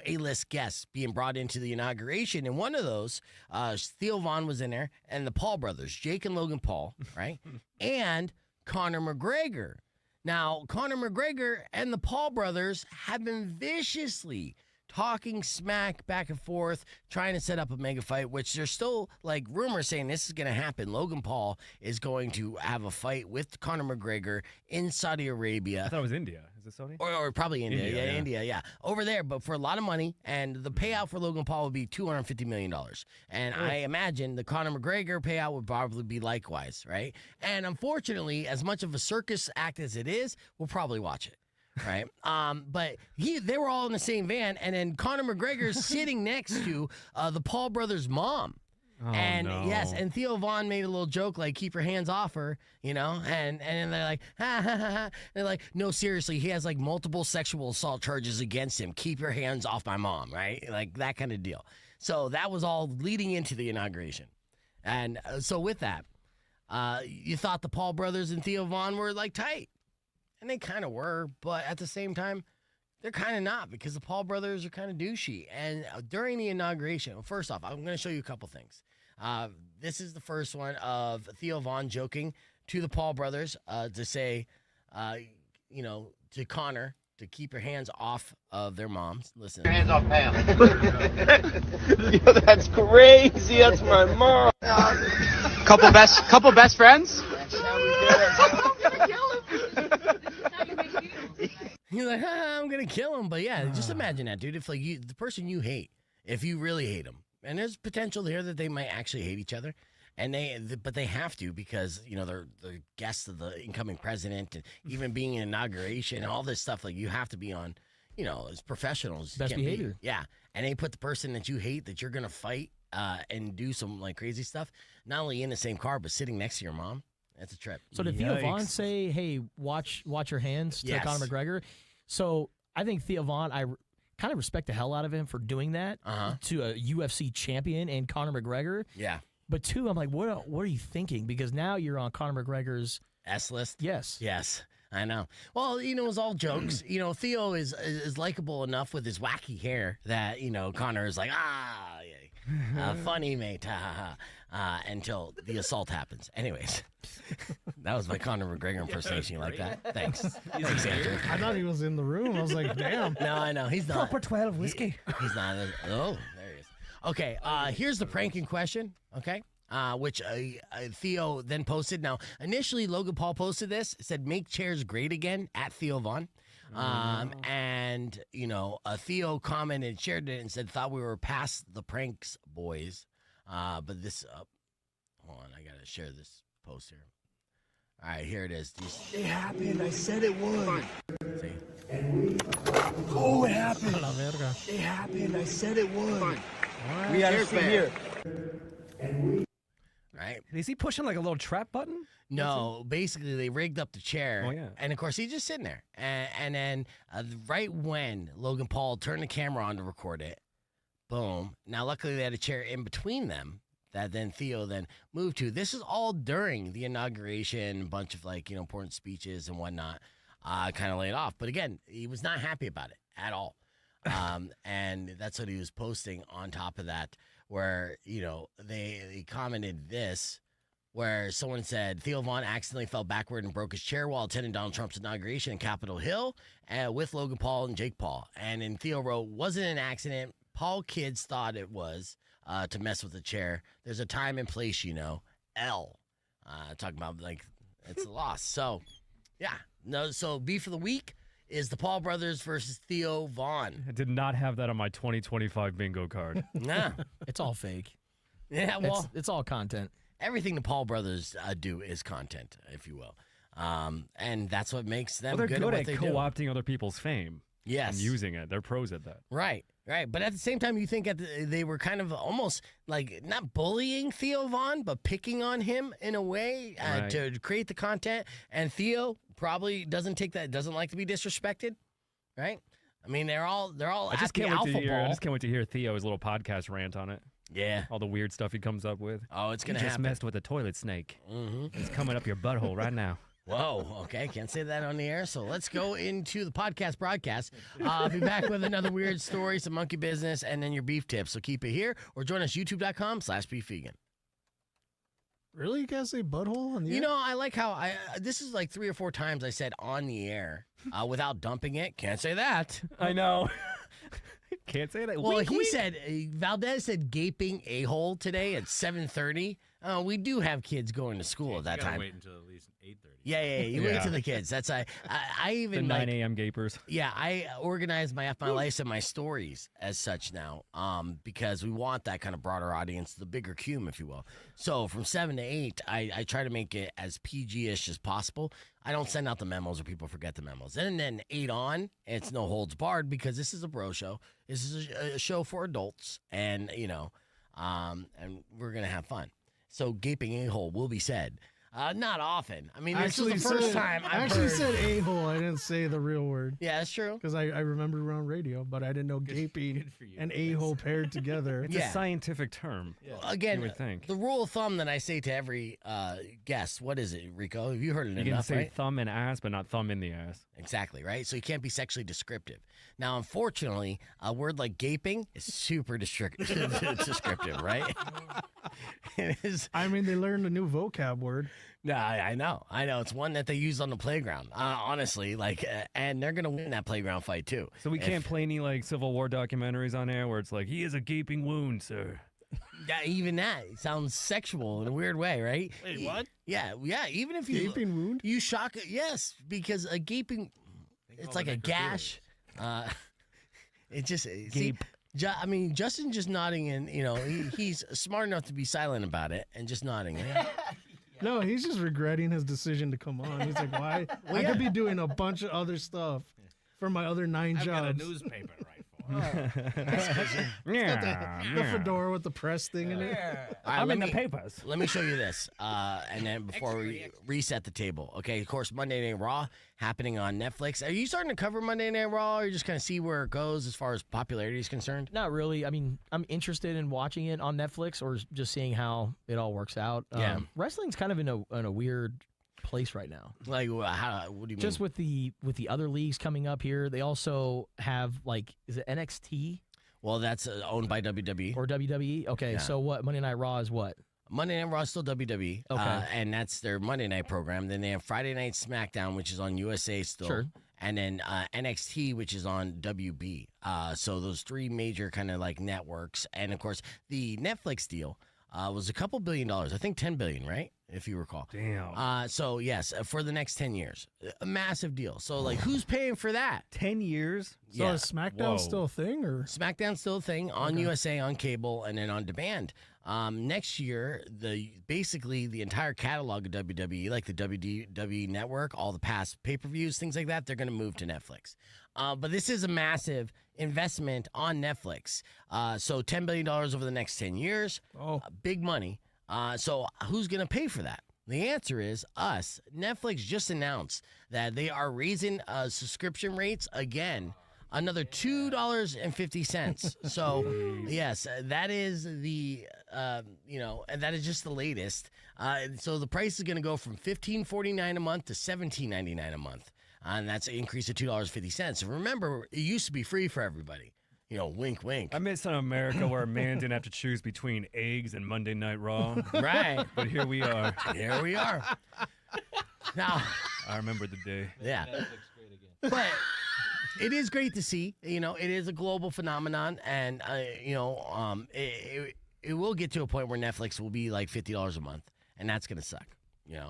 C: A-list guests being brought into the inauguration. And one of those, Theo Von was in there, and the Paul brothers, Jake and Logan Paul, right? And Conor McGregor. Now, Conor McGregor and the Paul brothers have been viciously talking smack back and forth, trying to set up a mega fight, which there's still rumors saying this is going to happen. Logan Paul is going to have a fight with Conor McGregor in Saudi Arabia.
F: I thought it was India. Is it Saudi?
C: Or probably India. India. Over there, but for a lot of money. And the payout for Logan Paul would be $250 million. And I imagine the Conor McGregor payout would probably be likewise, right? And unfortunately, as much of a circus act as it is, we'll probably watch it. Right. But they were all in the same van, and then Conor McGregor's sitting next to the Paul brothers' mom.
F: Oh,
C: and
F: no.
C: yes, and Theo Von made a little joke keep your hands off her, and they're like, ha ha ha ha. They're like, no, seriously, he has multiple sexual assault charges against him. Keep your hands off my mom, right? That kind of deal. So that was all leading into the inauguration. And so with that, you thought the Paul brothers and Theo Von were tight. And they kind of were, but at the same time, they're kind of not, because the Paul brothers are kind of douchey. And during the inauguration, first off, I'm going to show you a couple things. This is the first one of Theo Von joking to the Paul brothers to say, to Conor, to keep your hands off of their moms. Listen.
B: Your hands off Pam.
K: Yo, that's crazy. That's my mom. Couple best friends.
C: He's like, I'm going to kill him. But yeah, just imagine that, dude. If the person you hate, if you really hate them, and there's potential there that they might actually hate each other, but they have to, because, they're the guests of the incoming president, and even being an inauguration and all this stuff, you have to be on, as professionals.
J: Best behavior.
C: Yeah. And they put the person that you hate, that you're going to fight and do some crazy stuff, not only in the same car, but sitting next to your mom. That's a trip.
J: So did Theo Von say, hey, watch your hands to Conor McGregor? So I think Theo Von, I kind of respect the hell out of him for doing that to a UFC champion and Conor McGregor.
C: Yeah.
J: But two, I'm like, what are you thinking? Because now you're on Conor McGregor's
C: S list?
J: Yes.
C: Yes. I know. Well, it was all jokes. Theo is likable enough with his wacky hair that, Conor is like, funny, mate. Until the assault happens. Anyways, that was my Conor McGregor impersonation. You like that? Thanks. Thanks, Andrew.
E: I thought he was in the room. I was like, damn.
C: No, I know. He's not.
E: Proper 12 whiskey.
C: He's not. Oh, there he is. Okay, here's the pranking question, okay? Which Theo then posted. Now, initially, Logan Paul posted this. It said, make chairs great again, at Theo Von. And, Theo commented, shared it, and said, thought we were past the pranks, boys. But this, hold on, I got to share this post here. All right, here it is.
K: It happened. I said it would.
C: See?
K: Oh, it happened. It happened. I said it would. We got to see here.
C: Right?
F: Is he pushing a little trap button?
C: No, basically they rigged up the chair.
F: Oh, yeah.
C: And of course he's just sitting there. And then right when Logan Paul turned the camera on to record it, boom. Now luckily they had a chair in between them that then Theo then moved to. This is all during the inauguration, a bunch of important speeches and whatnot, kind of laid off. But again, he was not happy about it at all. And that's what he was posting on top of that, where, they commented this, where someone said Theo Vaughn accidentally fell backward and broke his chair while attending Donald Trump's inauguration in Capitol Hill with Logan Paul and Jake Paul. And then Theo wrote, wasn't an accident. Paul kids thought it was to mess with the chair. There's a time and place, L. Talking about, it's a loss. So, yeah. No. So, beef of the week is the Paul brothers versus Theo Vaughn.
F: I did not have that on my 2025 bingo card.
C: Yeah.
J: It's all fake.
C: Yeah, well.
J: It's all content.
C: Everything the Paul brothers do is content, if you will. And that's what makes them
F: they're
C: good
F: good
C: at what
F: at
C: they
F: co-opting other people's fame.
C: Yes.
F: And using it. They're pros at that.
C: Right. But at the same time, you think they were kind of almost like not bullying Theo Vaughn, but picking on him in a way to create the content. And Theo probably doesn't like to be disrespected, right? I mean, they're all
F: I just
C: at the
F: can't
C: alpha
F: wait to hear. I
C: ball.
F: just can't wait to hear Theo's little podcast rant on it.
C: Yeah.
F: All the weird stuff he comes up with.
C: Oh, it's gonna
F: He just
C: happen.
F: messed with a toilet snake.
C: Mm-hmm.
F: It's coming up your butthole right now.
C: Whoa, okay, can't say that on the air. So let's go into the podcast broadcast. I'll be back with another weird story, some monkey business, and then your beef tips. So keep it here or join us youtube.com/beefvegan.
E: Really? You guys say butthole on the air?
C: I like how this is like 3 or 4 times I said on the air without dumping it. Can't say that.
F: I know. Can't say that.
C: Well,
F: Wink,
C: he
F: wink.
C: said, Valdez said gaping a-hole today at 7:30. We do have kids going to school at that time.
G: Wait until at least 8:30.
C: Yeah. You wait till the kids. That's I even
F: The
C: like
F: 9 a.m. gapers.
C: Yeah, I organize my F My Life and my stories as such now, because we want that kind of broader audience, the bigger cume, if you will. So from 7 to 8, I try to make it as PG-ish as possible. I don't send out the memos or people forget the memos. And then 8 on, it's no holds barred because this is a bro show. This is a show for adults, and and we're gonna have fun. So gaping a-hole will be said. Not often. I mean, this is the first time
E: I
C: I've
E: actually
C: heard.
E: said a-hole. I didn't say the real word.
C: Yeah, that's true.
E: Because I remember it on radio, but I didn't know gaping and a-hole paired together.
F: It's
C: Yeah.
F: a scientific term.
C: Again,
F: You would think.
C: the rule of thumb that I say to every guest, what is it, Rico? Have you heard it
F: You can
C: enough,
F: say
C: right?
F: thumb and ass, but not thumb in the ass.
C: Exactly, right? So you can't be sexually descriptive. Now, unfortunately, a word like gaping is super descriptive, right? It is.
E: I mean, they learned a new vocab word.
C: No, I know. It's one that they use on the playground, honestly. And they're going to win that playground fight, too.
F: So we can't play any Civil War documentaries on air where it's like, he has a gaping wound, sir.
C: Yeah, even that sounds sexual in a weird way, right?
K: Wait, what?
C: Yeah. Even if you
E: Gaping wound?
C: you shock it, yes, because a gaping, it's like a gash. It just
F: Gape.
C: Justin just nodding, and he's smart enough to be silent about it and just nodding.
E: No, he's just regretting his decision to come on. He's like, why? I could be doing a bunch of other stuff for my other 9
G: I've got a
E: jobs.
G: newspaper to write for.
E: The fedora with the press thing in it.
C: All right,
F: I'm in the papers.
C: Let me show you this, and then before we reset the table, okay? Of course, Monday Night Raw happening on Netflix. Are you starting to cover Monday Night Raw, or you just kind of see where it goes as far as popularity is concerned?
J: Not really. I mean, I'm interested in watching it on Netflix or just seeing how it all works out.
C: Yeah.
J: Wrestling's kind of in a weird place right now.
C: Like, how? What do you mean?
J: Just with the other leagues coming up here, they also have is it NXT
C: Well, that's owned by WWE.
J: or WWE? Okay,
C: Yeah.
J: so what? Monday Night Raw is what?
C: Monday Night Raw is still WWE.
J: Okay.
C: And that's their Monday night program. Then they have Friday Night SmackDown, which is on USA still.
J: Sure.
C: And then NXT, which is on WB. So those 3 major kind of like networks. And of course, the Netflix deal was a couple $1 billion. I think $10 billion, right? If you recall.
F: Damn.
C: So yes, for the next 10 years, a massive deal. So like, who's paying for that?
F: 10 years?
E: So is SmackDown
F: Whoa.
E: still a thing, or?
C: SmackDown's still a thing on USA, on cable, and then on demand. Next year, basically the entire catalog of WWE, like the WWE Network, all the past pay-per-views, things like that, they're going to move to Netflix. But this is a massive investment on Netflix. So $10 billion over the next 10 years.
E: Oh.
C: Big money. So who's going to pay for that? The answer is us. Netflix just announced that they are raising subscription rates again. Another $2.50. So, yes, that is the, and that is just the latest. So the price is going to go from $15.49 a month to $17.99 a month. And that's an increase of $2.50. And remember, it used to be free for everybody. wink, wink.
I: I miss an America where a man didn't have to choose between eggs and Monday Night Raw.
C: Right.
I: But here we are.
C: Here we are. Now,
I: I remember the day.
C: Yeah. But it is great to see. It is a global phenomenon, and it will get to a point where Netflix will be like $50 a month, and that's gonna suck.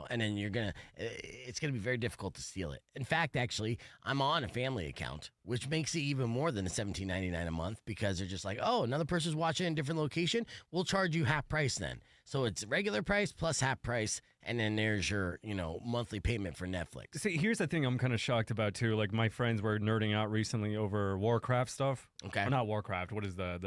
C: And then it's going to be very difficult to steal it. In fact, actually, I'm on a family account, which makes it even more than the $17.99 a month because they're just like, oh, another person's watching in a different location. We'll charge you half price then. So it's regular price plus half price. And then there's your, monthly payment for Netflix.
I: See, here's the thing I'm kind of shocked about, too. Like, my friends were nerding out recently over Warcraft stuff.
C: Okay.
I: Well, not Warcraft. What is the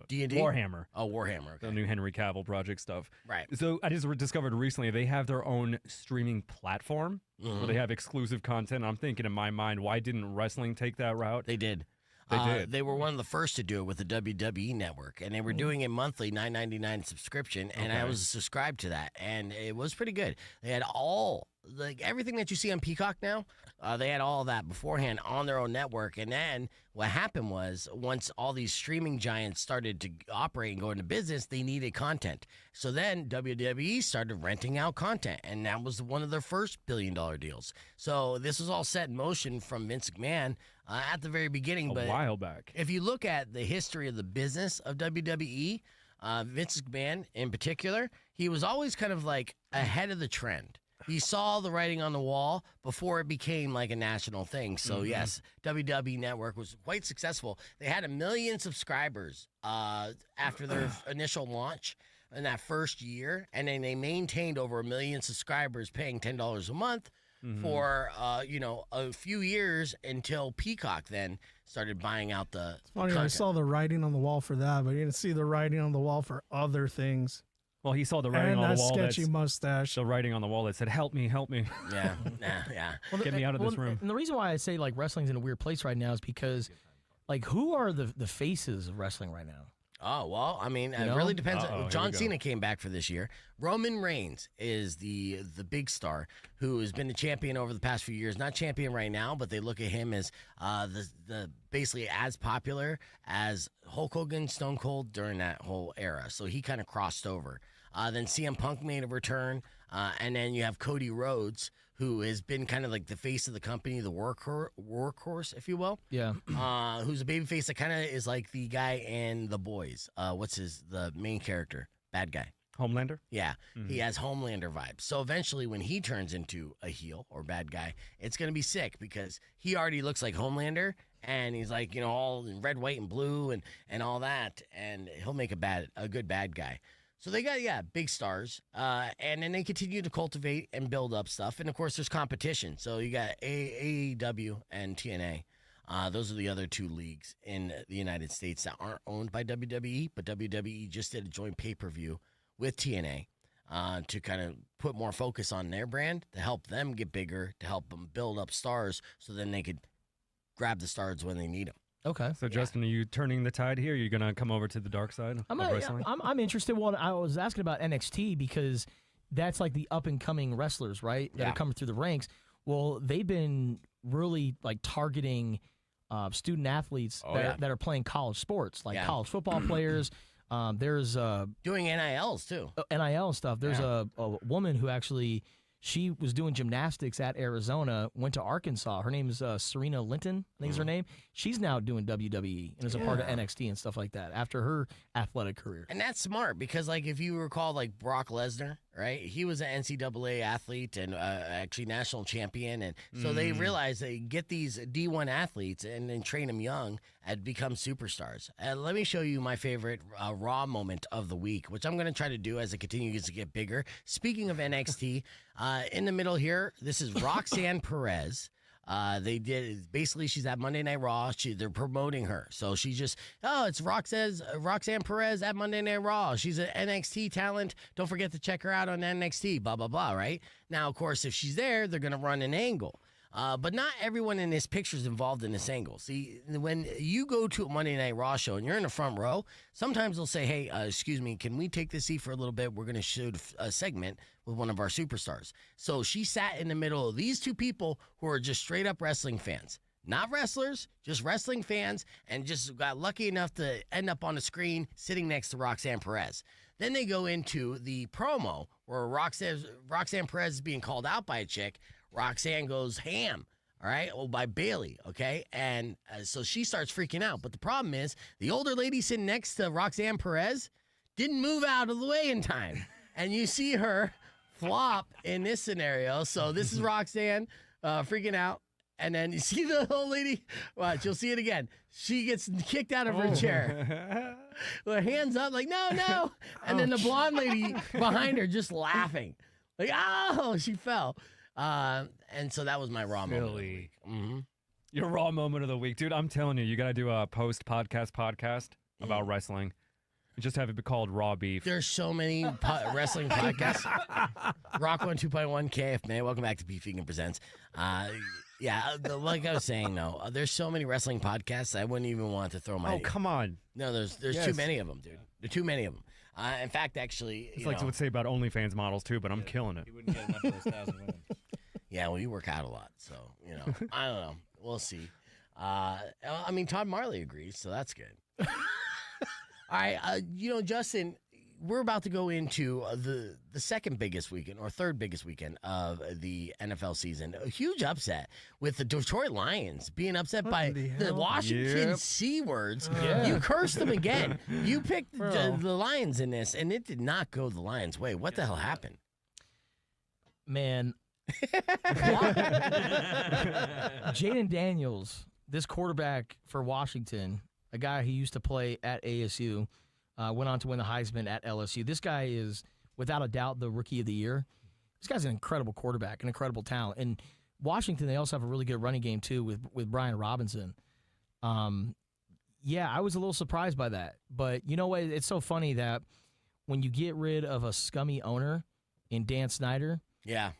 C: D&D?
I: Warhammer.
C: Oh, Warhammer. Okay.
I: The new Henry Cavill project stuff.
C: Right.
I: So I just discovered recently they have their own streaming platform where they have exclusive content. I'm thinking in my mind, why didn't wrestling take that route?
C: They did.
I: They did.
C: They were one of the first to do it with the WWE Network, and they were doing it monthly, $9.99 subscription, and I was subscribed to that, and it was pretty good. They had everything that you see on Peacock now. They had all that beforehand on their own network, and then what happened was once all these streaming giants started to operate and go into business, they needed content. So then WWE started renting out content, and that was one of their first billion-dollar deals. So this was all set in motion from Vince McMahon at the very beginning.
I: A while back.
C: If you look at the history of the business of WWE, Vince McMahon in particular, he was always kind of like ahead of the trend. He saw the writing on the wall before it became like a national thing. So yes, WWE Network was quite successful. They had 1 million subscribers after their initial launch in that first year, and then they maintained over 1 million subscribers paying $10 a month for a few years until Peacock then started buying out the
E: Funny, I
C: content.
E: saw the writing on the wall for that, but you didn't see the writing on the wall for other things.
I: Well, he saw the writing
E: And
I: on
E: that
I: the wall.
E: sketchy mustache.
I: The writing on the wall that said, "Help me, help me."
C: Yeah, yeah.
I: Get me out of this room.
J: And the reason why I say like wrestling's in a weird place right now is because, like, who are the faces of wrestling right now?
C: Oh, well, I mean, it
J: know?
C: really depends.
I: Uh-oh, here
C: John
I: we go.
C: Cena came back for this year. Roman Reigns is the big star who has been the champion over the past few years. Not champion right now, but they look at him as the basically as popular as Hulk Hogan, Stone Cold during that whole era. So he kind of crossed over. Then CM Punk made a return, and then you have Cody Rhodes, who has been kind of like the face of the company, the workhorse, if you will.
J: Yeah.
C: Who's a babyface that kind of is like the guy in The Boys. What's the main character? Bad guy.
I: Homelander?
C: Yeah, he has Homelander vibes. So eventually when he turns into a heel or bad guy, it's going to be sick because he already looks like Homelander, and he's like, all in red, white, and blue and all that, and he'll make a good bad guy. So they got, big stars, and then they continue to cultivate and build up stuff. And, of course, there's competition. So you got AEW and TNA. Those are the other two leagues in the United States that aren't owned by WWE, but WWE just did a joint pay-per-view with TNA to kind of put more focus on their brand, to help them get bigger, to help them build up stars so then they could grab the stars when they need them.
J: Okay.
I: So, Justin, are you turning the tide here? Are you going to come over to the dark side of wrestling?
J: I'm interested. Well, I was asking about NXT because that's like the up-and-coming wrestlers, right, that are coming through the ranks. Well, they've been really, like, targeting student athletes that are playing college sports, like college football players. There's
C: doing NILs, too.
J: NIL stuff. There's a woman who actually... She was doing gymnastics at Arizona, went to Arkansas. Her name is Serena Linton, I think is her name. She's now doing WWE and is a part of NXT and stuff like that after her athletic career.
C: And that's smart because, like, if you recall, like, Brock Lesnar, right? He was an NCAA athlete and actually national champion. And so they realized they get these D1 athletes and then train them young and become superstars. Let me show you my favorite Raw moment of the week, which I'm going to try to do as it continues to get bigger. Speaking of NXT, in the middle here, this is Roxanne Perez. They did basically she's at Monday Night Raw. They're promoting her. So she just, it's Roxanne Perez at Monday Night Raw. She's an NXT talent. Don't forget to check her out on NXT, blah, blah, blah, right? Now, of course, if she's there, they're going to run an angle. But not everyone in this picture is involved in this angle. See, when you go to a Monday Night Raw show and you're in the front row, sometimes they'll say, hey, excuse me, can we take this seat for a little bit? We're going to shoot a segment with one of our superstars. So she sat in the middle of these two people who are just straight up wrestling fans. not wrestlers, just wrestling fans, and just got lucky enough to end up on the screen sitting next to Roxanne Perez. Then they go into the promo where Roxanne Perez is being called out by a chick. Roxanne goes ham. All right, well, by Bailey, okay? And so she starts freaking out. But the problem is the older lady sitting next to Roxanne Perez didn't move out of the way in time. And you see her flop in this scenario. So this is Roxanne freaking out. And then you see the old lady. Watch, you'll see it again. She gets kicked out of her chair. With her hands up like, no. And then the blonde lady behind her just laughing. Like, oh, she fell. And so that was my raw moment of the week. Mm-hmm.
I: Your raw moment of the week. Dude, I'm telling you, you got to do a post-podcast about wrestling. Just have it be called Raw Beef.
C: There's so many wrestling podcasts. Rock 102.1 KFMA. Welcome back to Beef Vegan Presents. Like I was saying, though, there's so many wrestling podcasts, I wouldn't even want to throw my...
I: Oh, come on.
C: No, there's too many of them, dude. There are too many of them. In fact, actually...
I: It's like what say about OnlyFans models, too, but I'm killing it.
G: You wouldn't get enough of those 1,000 women.
C: Yeah, well, you work out a lot, so, I don't know. We'll see. I mean, Todd Marley agrees, so that's good. All right, Justin, we're about to go into the second biggest weekend or third biggest weekend of the NFL season. A huge upset with the Detroit Lions being upset by the Washington C-words. You cursed them again. You picked the Lions in this, and it did not go the Lions' way. What the hell happened?
J: Man. Jaden Daniels, this quarterback for Washington, a guy who used to play at ASU, went on to win the Heisman at LSU. This guy is, without a doubt, the Rookie of the Year. This guy's an incredible quarterback, an incredible talent. And Washington, they also have a really good running game, too, with Brian Robinson. I was a little surprised by that. But you know what? It's so funny that when you get rid of a scummy owner in Dan Snyder,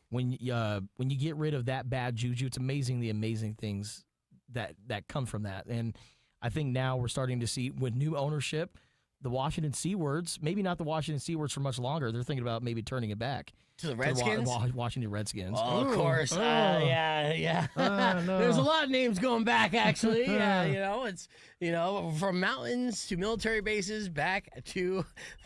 J: when you get rid of that bad juju, it's amazing the amazing things that come from that. And I think now we're starting to see with new ownership, the Washington C-words, maybe not the Washington C-words for much longer. They're thinking about maybe turning it back.
C: To the Redskins?
J: Washington Redskins.
C: Oh, of course. Yeah.
E: No.
C: There's a lot of names going back, actually. It's, from mountains to military bases back to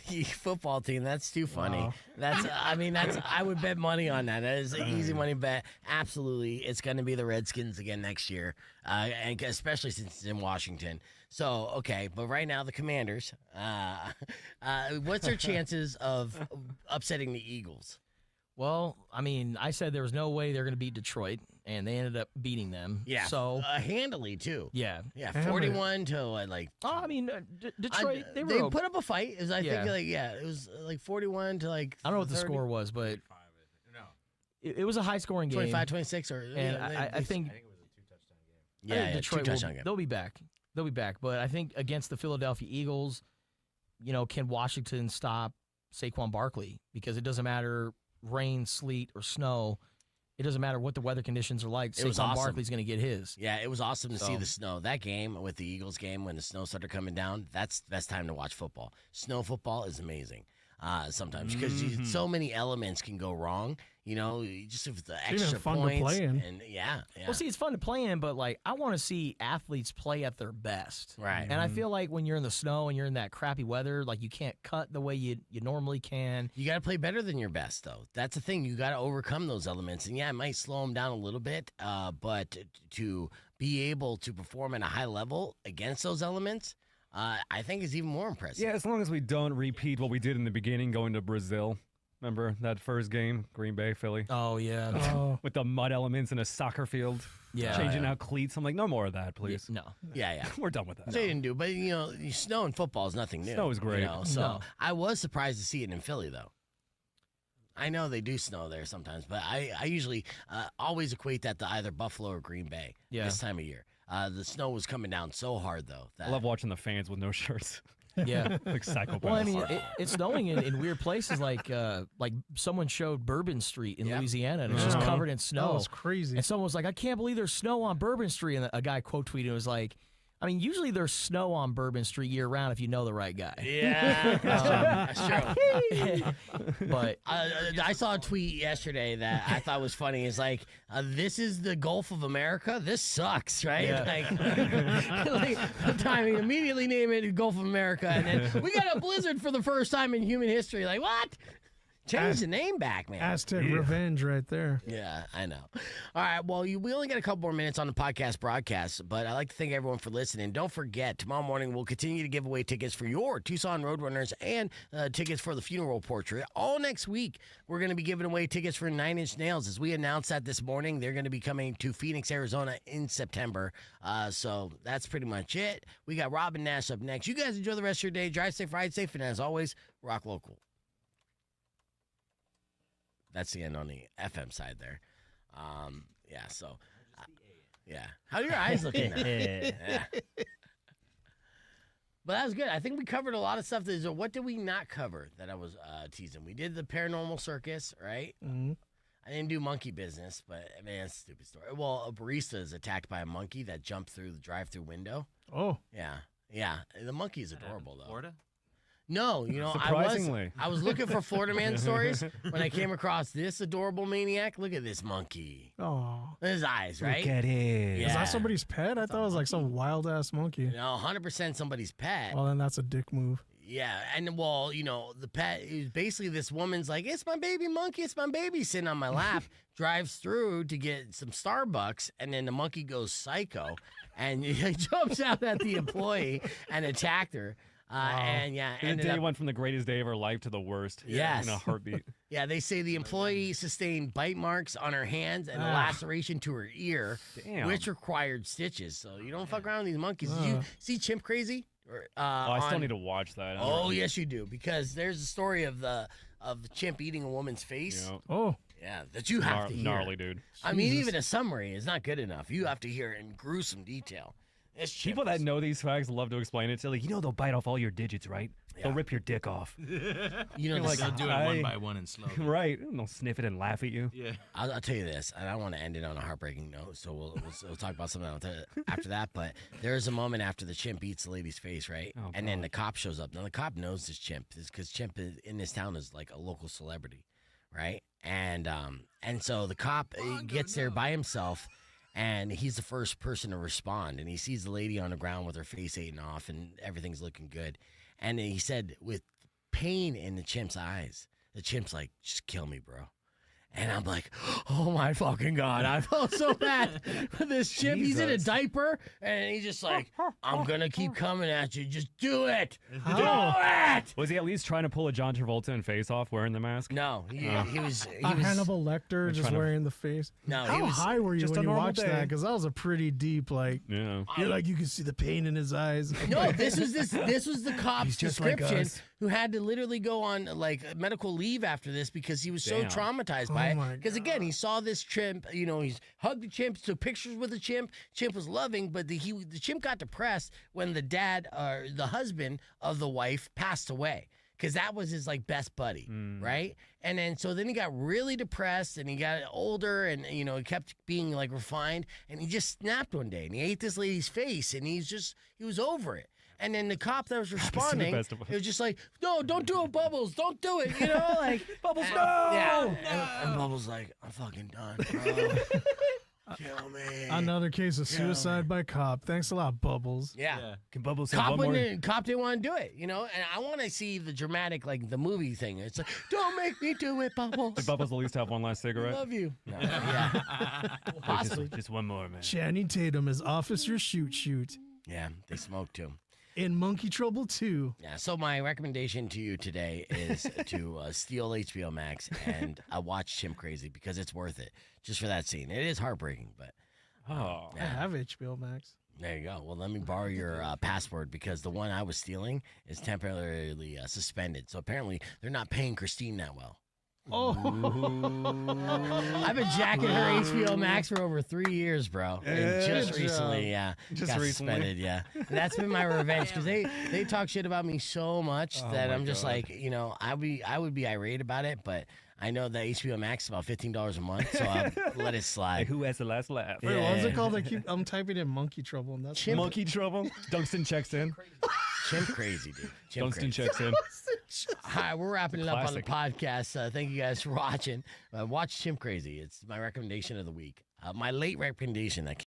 C: the football team. That's too funny. Wow. I would bet money on that. That is an easy money bet. Absolutely. It's going to be the Redskins again next year, and especially since it's in Washington. So, okay, but right now the Commanders, what's their chances of upsetting the Eagles?
J: Well, I mean, I said there was no way they're going to beat Detroit, and they ended up beating them.
C: Yeah,
J: so
C: handily too.
J: Yeah,
C: 41 to like.
J: Oh, I mean, Detroit. They
C: put up a fight. It was, it was like 41 to like.
J: I don't know what the score was, but it was a high-scoring game.
C: 25-26, or
J: and I think
G: it was a 2-touchdown game.
C: Yeah,
J: Detroit
C: two-touchdown game.
J: They'll be back. But I think against the Philadelphia Eagles, can Washington stop Saquon Barkley? Because it doesn't matter rain, sleet, or snow. It doesn't matter what the weather conditions are like. Saquon Barkley's going to get his.
C: Yeah, it was awesome to see the snow. That game with the Eagles game when the snow started coming down, that's the best time to watch football. Snow football is amazing sometimes because so many elements can go wrong. Just with the extra
E: fun
C: points.
E: To play in.
C: And yeah.
J: Well, see, it's fun to play in, but I want to see athletes play at their best.
C: Right.
J: And I feel like when you're in the snow and you're in that crappy weather, you can't cut the way you normally can.
C: You got to play better than your best, though. That's the thing. You got to overcome those elements. And yeah, it might slow them down a little bit, but to be able to perform at a high level against those elements, I think is even more impressive.
I: Yeah, as long as we don't repeat what we did in the beginning, going to Brazil. Remember that first game, Green Bay, Philly?
J: Oh, yeah.
I: With the mud elements in a soccer field.
J: Yeah.
I: Changing out cleats. I'm like, no more of that, please.
J: No.
C: Yeah.
I: We're done with that.
C: They didn't do, but, snow in football is nothing new.
I: Snow is great.
C: So I was surprised to see it in Philly, though. I know they do snow there sometimes, but I usually always equate that to either Buffalo or Green Bay this time of year. The snow was coming down so hard, though.
I: I love watching the fans with no shirts.
J: Yeah.
I: Like psychopaths.
J: Well, I mean, it's snowing in weird places like someone showed Bourbon Street in Louisiana, and it's just covered in snow.
E: That was crazy.
J: And someone was like, I can't believe there's snow on Bourbon Street. And a guy quote tweeted and was like, I mean, usually there's snow on Bourbon Street year round if you know the right guy.
C: Yeah, that's true.
J: But
C: I saw a tweet yesterday that I thought was funny. It's like, this is the Gulf of America. This sucks, right?
J: Yeah.
C: Like the timing, immediately name it Gulf of America, and then we got a blizzard for the first time in human history. Like, what? Change the name back, man.
E: Aztec revenge right there.
C: Yeah, I know. All right, well, we only got a couple more minutes on the podcast broadcast, but I'd like to thank everyone for listening. Don't forget, tomorrow morning we'll continue to give away tickets for your Tucson Roadrunners and tickets for the funeral portrait. All next week, we're going to be giving away tickets for 9 Inch Nails. As we announced that this morning, they're going to be coming to Phoenix, Arizona in September. So that's pretty much it. We got Robin Nash up next. You guys enjoy the rest of your day. Drive safe, ride safe, and as always, rock local. That's the end on the FM side there. Yeah, so. Yeah. How are your eyes looking now? Yeah. But that was good. I think we covered a lot of stuff. What did we not cover that I was teasing? We did the paranormal circus, right?
E: Mm-hmm.
C: I didn't do monkey business, but I mean, that's a stupid story. Well, a barista is attacked by a monkey that jumped through the drive-thru window.
E: Oh.
C: Yeah. Yeah. The monkey is adorable, though.
G: Florida?
C: No, you know,
F: Surprisingly.
C: I was looking for Florida man stories when I came across this adorable maniac. Look at this monkey.
E: Oh.
C: His eyes, right?
F: Look at it.
C: Yeah.
E: Is that somebody's pet? I thought it was like some wild ass monkey.
C: No, 100% somebody's pet.
E: Well, then that's a dick move.
C: Yeah, and well, you know, the pet is basically this woman's like, it's my baby monkey, it's my baby, sitting on my lap, drives through to get some Starbucks, and then the monkey goes psycho, and he jumps out at the employee and attacked her. And yeah,
F: The day went from the greatest day of her life to the worst.
C: Yes.
F: In a heartbeat.
C: Yeah, they say the employee sustained bite marks on her hands and a laceration to her ear, which required stitches. So you don't fuck around with these monkeys. Did you see Chimp Crazy?
F: I still need to watch that.
C: Oh, yes, you do, because there's a story of the chimp eating a woman's face.
F: Yep.
E: Oh.
C: Yeah, that you have to hear.
F: Gnarly, dude.
C: I mean, even a summary is not good enough. You have to hear it in gruesome detail.
F: People that know these facts love to explain it. So, like, they'll bite off all your digits, right?
C: Yeah.
F: They'll rip your dick off.
C: You know,
G: Like, they'll do it one by one and slow.
F: Right. And they'll sniff it and laugh at you.
G: Yeah.
C: I'll tell you this, and I don't want to end it on a heartbreaking note, so we'll talk about something else after that. But there is a moment after the chimp eats the lady's face, right?
F: Oh,
C: and then the cop shows up. Now the cop knows this chimp, because chimp in this town is like a local celebrity, right? And so the cop gets there by himself. And he's the first person to respond. And he sees the lady on the ground with her face eaten off and everything's looking good. And he said, with pain in the chimp's eyes, the chimp's like, just kill me, bro. And I'm like, oh my fucking God. I felt so bad for this chimp.
F: Jesus.
C: He's in a diaper and he's just like, I'm going to keep coming at you. Just do it. Do it.
F: Was he at least trying to pull a John Travolta in Face Off wearing the mask?
C: No, he was
E: Hannibal Lecter just
F: trying to-
E: wearing the face.
C: No, he
E: How
C: was
E: high were you
F: just
E: when
F: a
E: you
F: normal
E: watched
F: day.
E: that? Because that was a pretty deep, like,
F: Yeah.
E: you're like, you can see the pain in his eyes.
C: No, this was the cop's
E: He's just like
C: description,
E: us.
C: who had to literally go on like medical leave after this because he was so
F: Damn.
C: traumatized by
E: Oh
C: it.
E: my
C: Because again, he saw this chimp, you know, he's hugged the chimp, took pictures with the chimp. Chimp was loving, but the chimp got depressed when the dad or the husband of the wife passed away. Because that was his like best buddy, right? And then he got really depressed and he got older and you know he kept being like refined and he just snapped one day and he ate this lady's face and he was over it. And then the cop that was responding,
F: best of us.
C: it was just like, no, don't do it, Bubbles, don't do it, you know, like
F: Bubbles,
C: and-
F: no!
C: Yeah, and Bubbles like, I'm fucking done, bro. Kill me.
E: Another case of suicide by cop. Thanks a lot, Bubbles.
C: Yeah.
F: Can Bubbles have
C: Cop
F: one more?
C: didn't want to do it, you know, and I want to see the dramatic, like the movie thing. It's like, don't make me do it, Bubbles.
F: Did Bubbles at least have one last
C: I
F: cigarette?
C: love you. No, yeah, possibly.
F: Just one more, man.
E: Channing Tatum is Officer Shoot
C: Yeah, they smoke too.
E: in Monkey Trouble 2.
C: Yeah, so my recommendation to you today is to steal HBO Max and watch Chimp Crazy because it's worth it just for that scene. It is heartbreaking, but
F: Oh.
E: I have HBO Max.
C: there you go. Well, let me borrow your password because the one I was stealing is temporarily suspended. So apparently they're not paying Christine that well.
E: Oh,
C: I've been jacking her HBO Max for over 3 years, bro. And just
E: Good
C: recently,
E: job.
F: Just
C: got
F: recently.
C: suspended, yeah. And that's been my revenge because they talk shit about me so much
F: Oh
C: that
F: my
C: I'm just
F: God.
C: like, you know, I would be irate about it, but I know that HBO Max is about $15 a month, so I'll let it slide.
I: Like, who has the last laugh?
E: Wait, what was it called? I'm typing in monkey trouble, and that's
I: Monkey trouble. Dunstan checks in.
C: Chimp crazy, dude.
I: Dunstan checks in.
C: All right, we're wrapping it up on the
I: Classic.
C: podcast. Thank you guys for watching. Watch Chimp Crazy. It's my recommendation of the week. My late recommendation that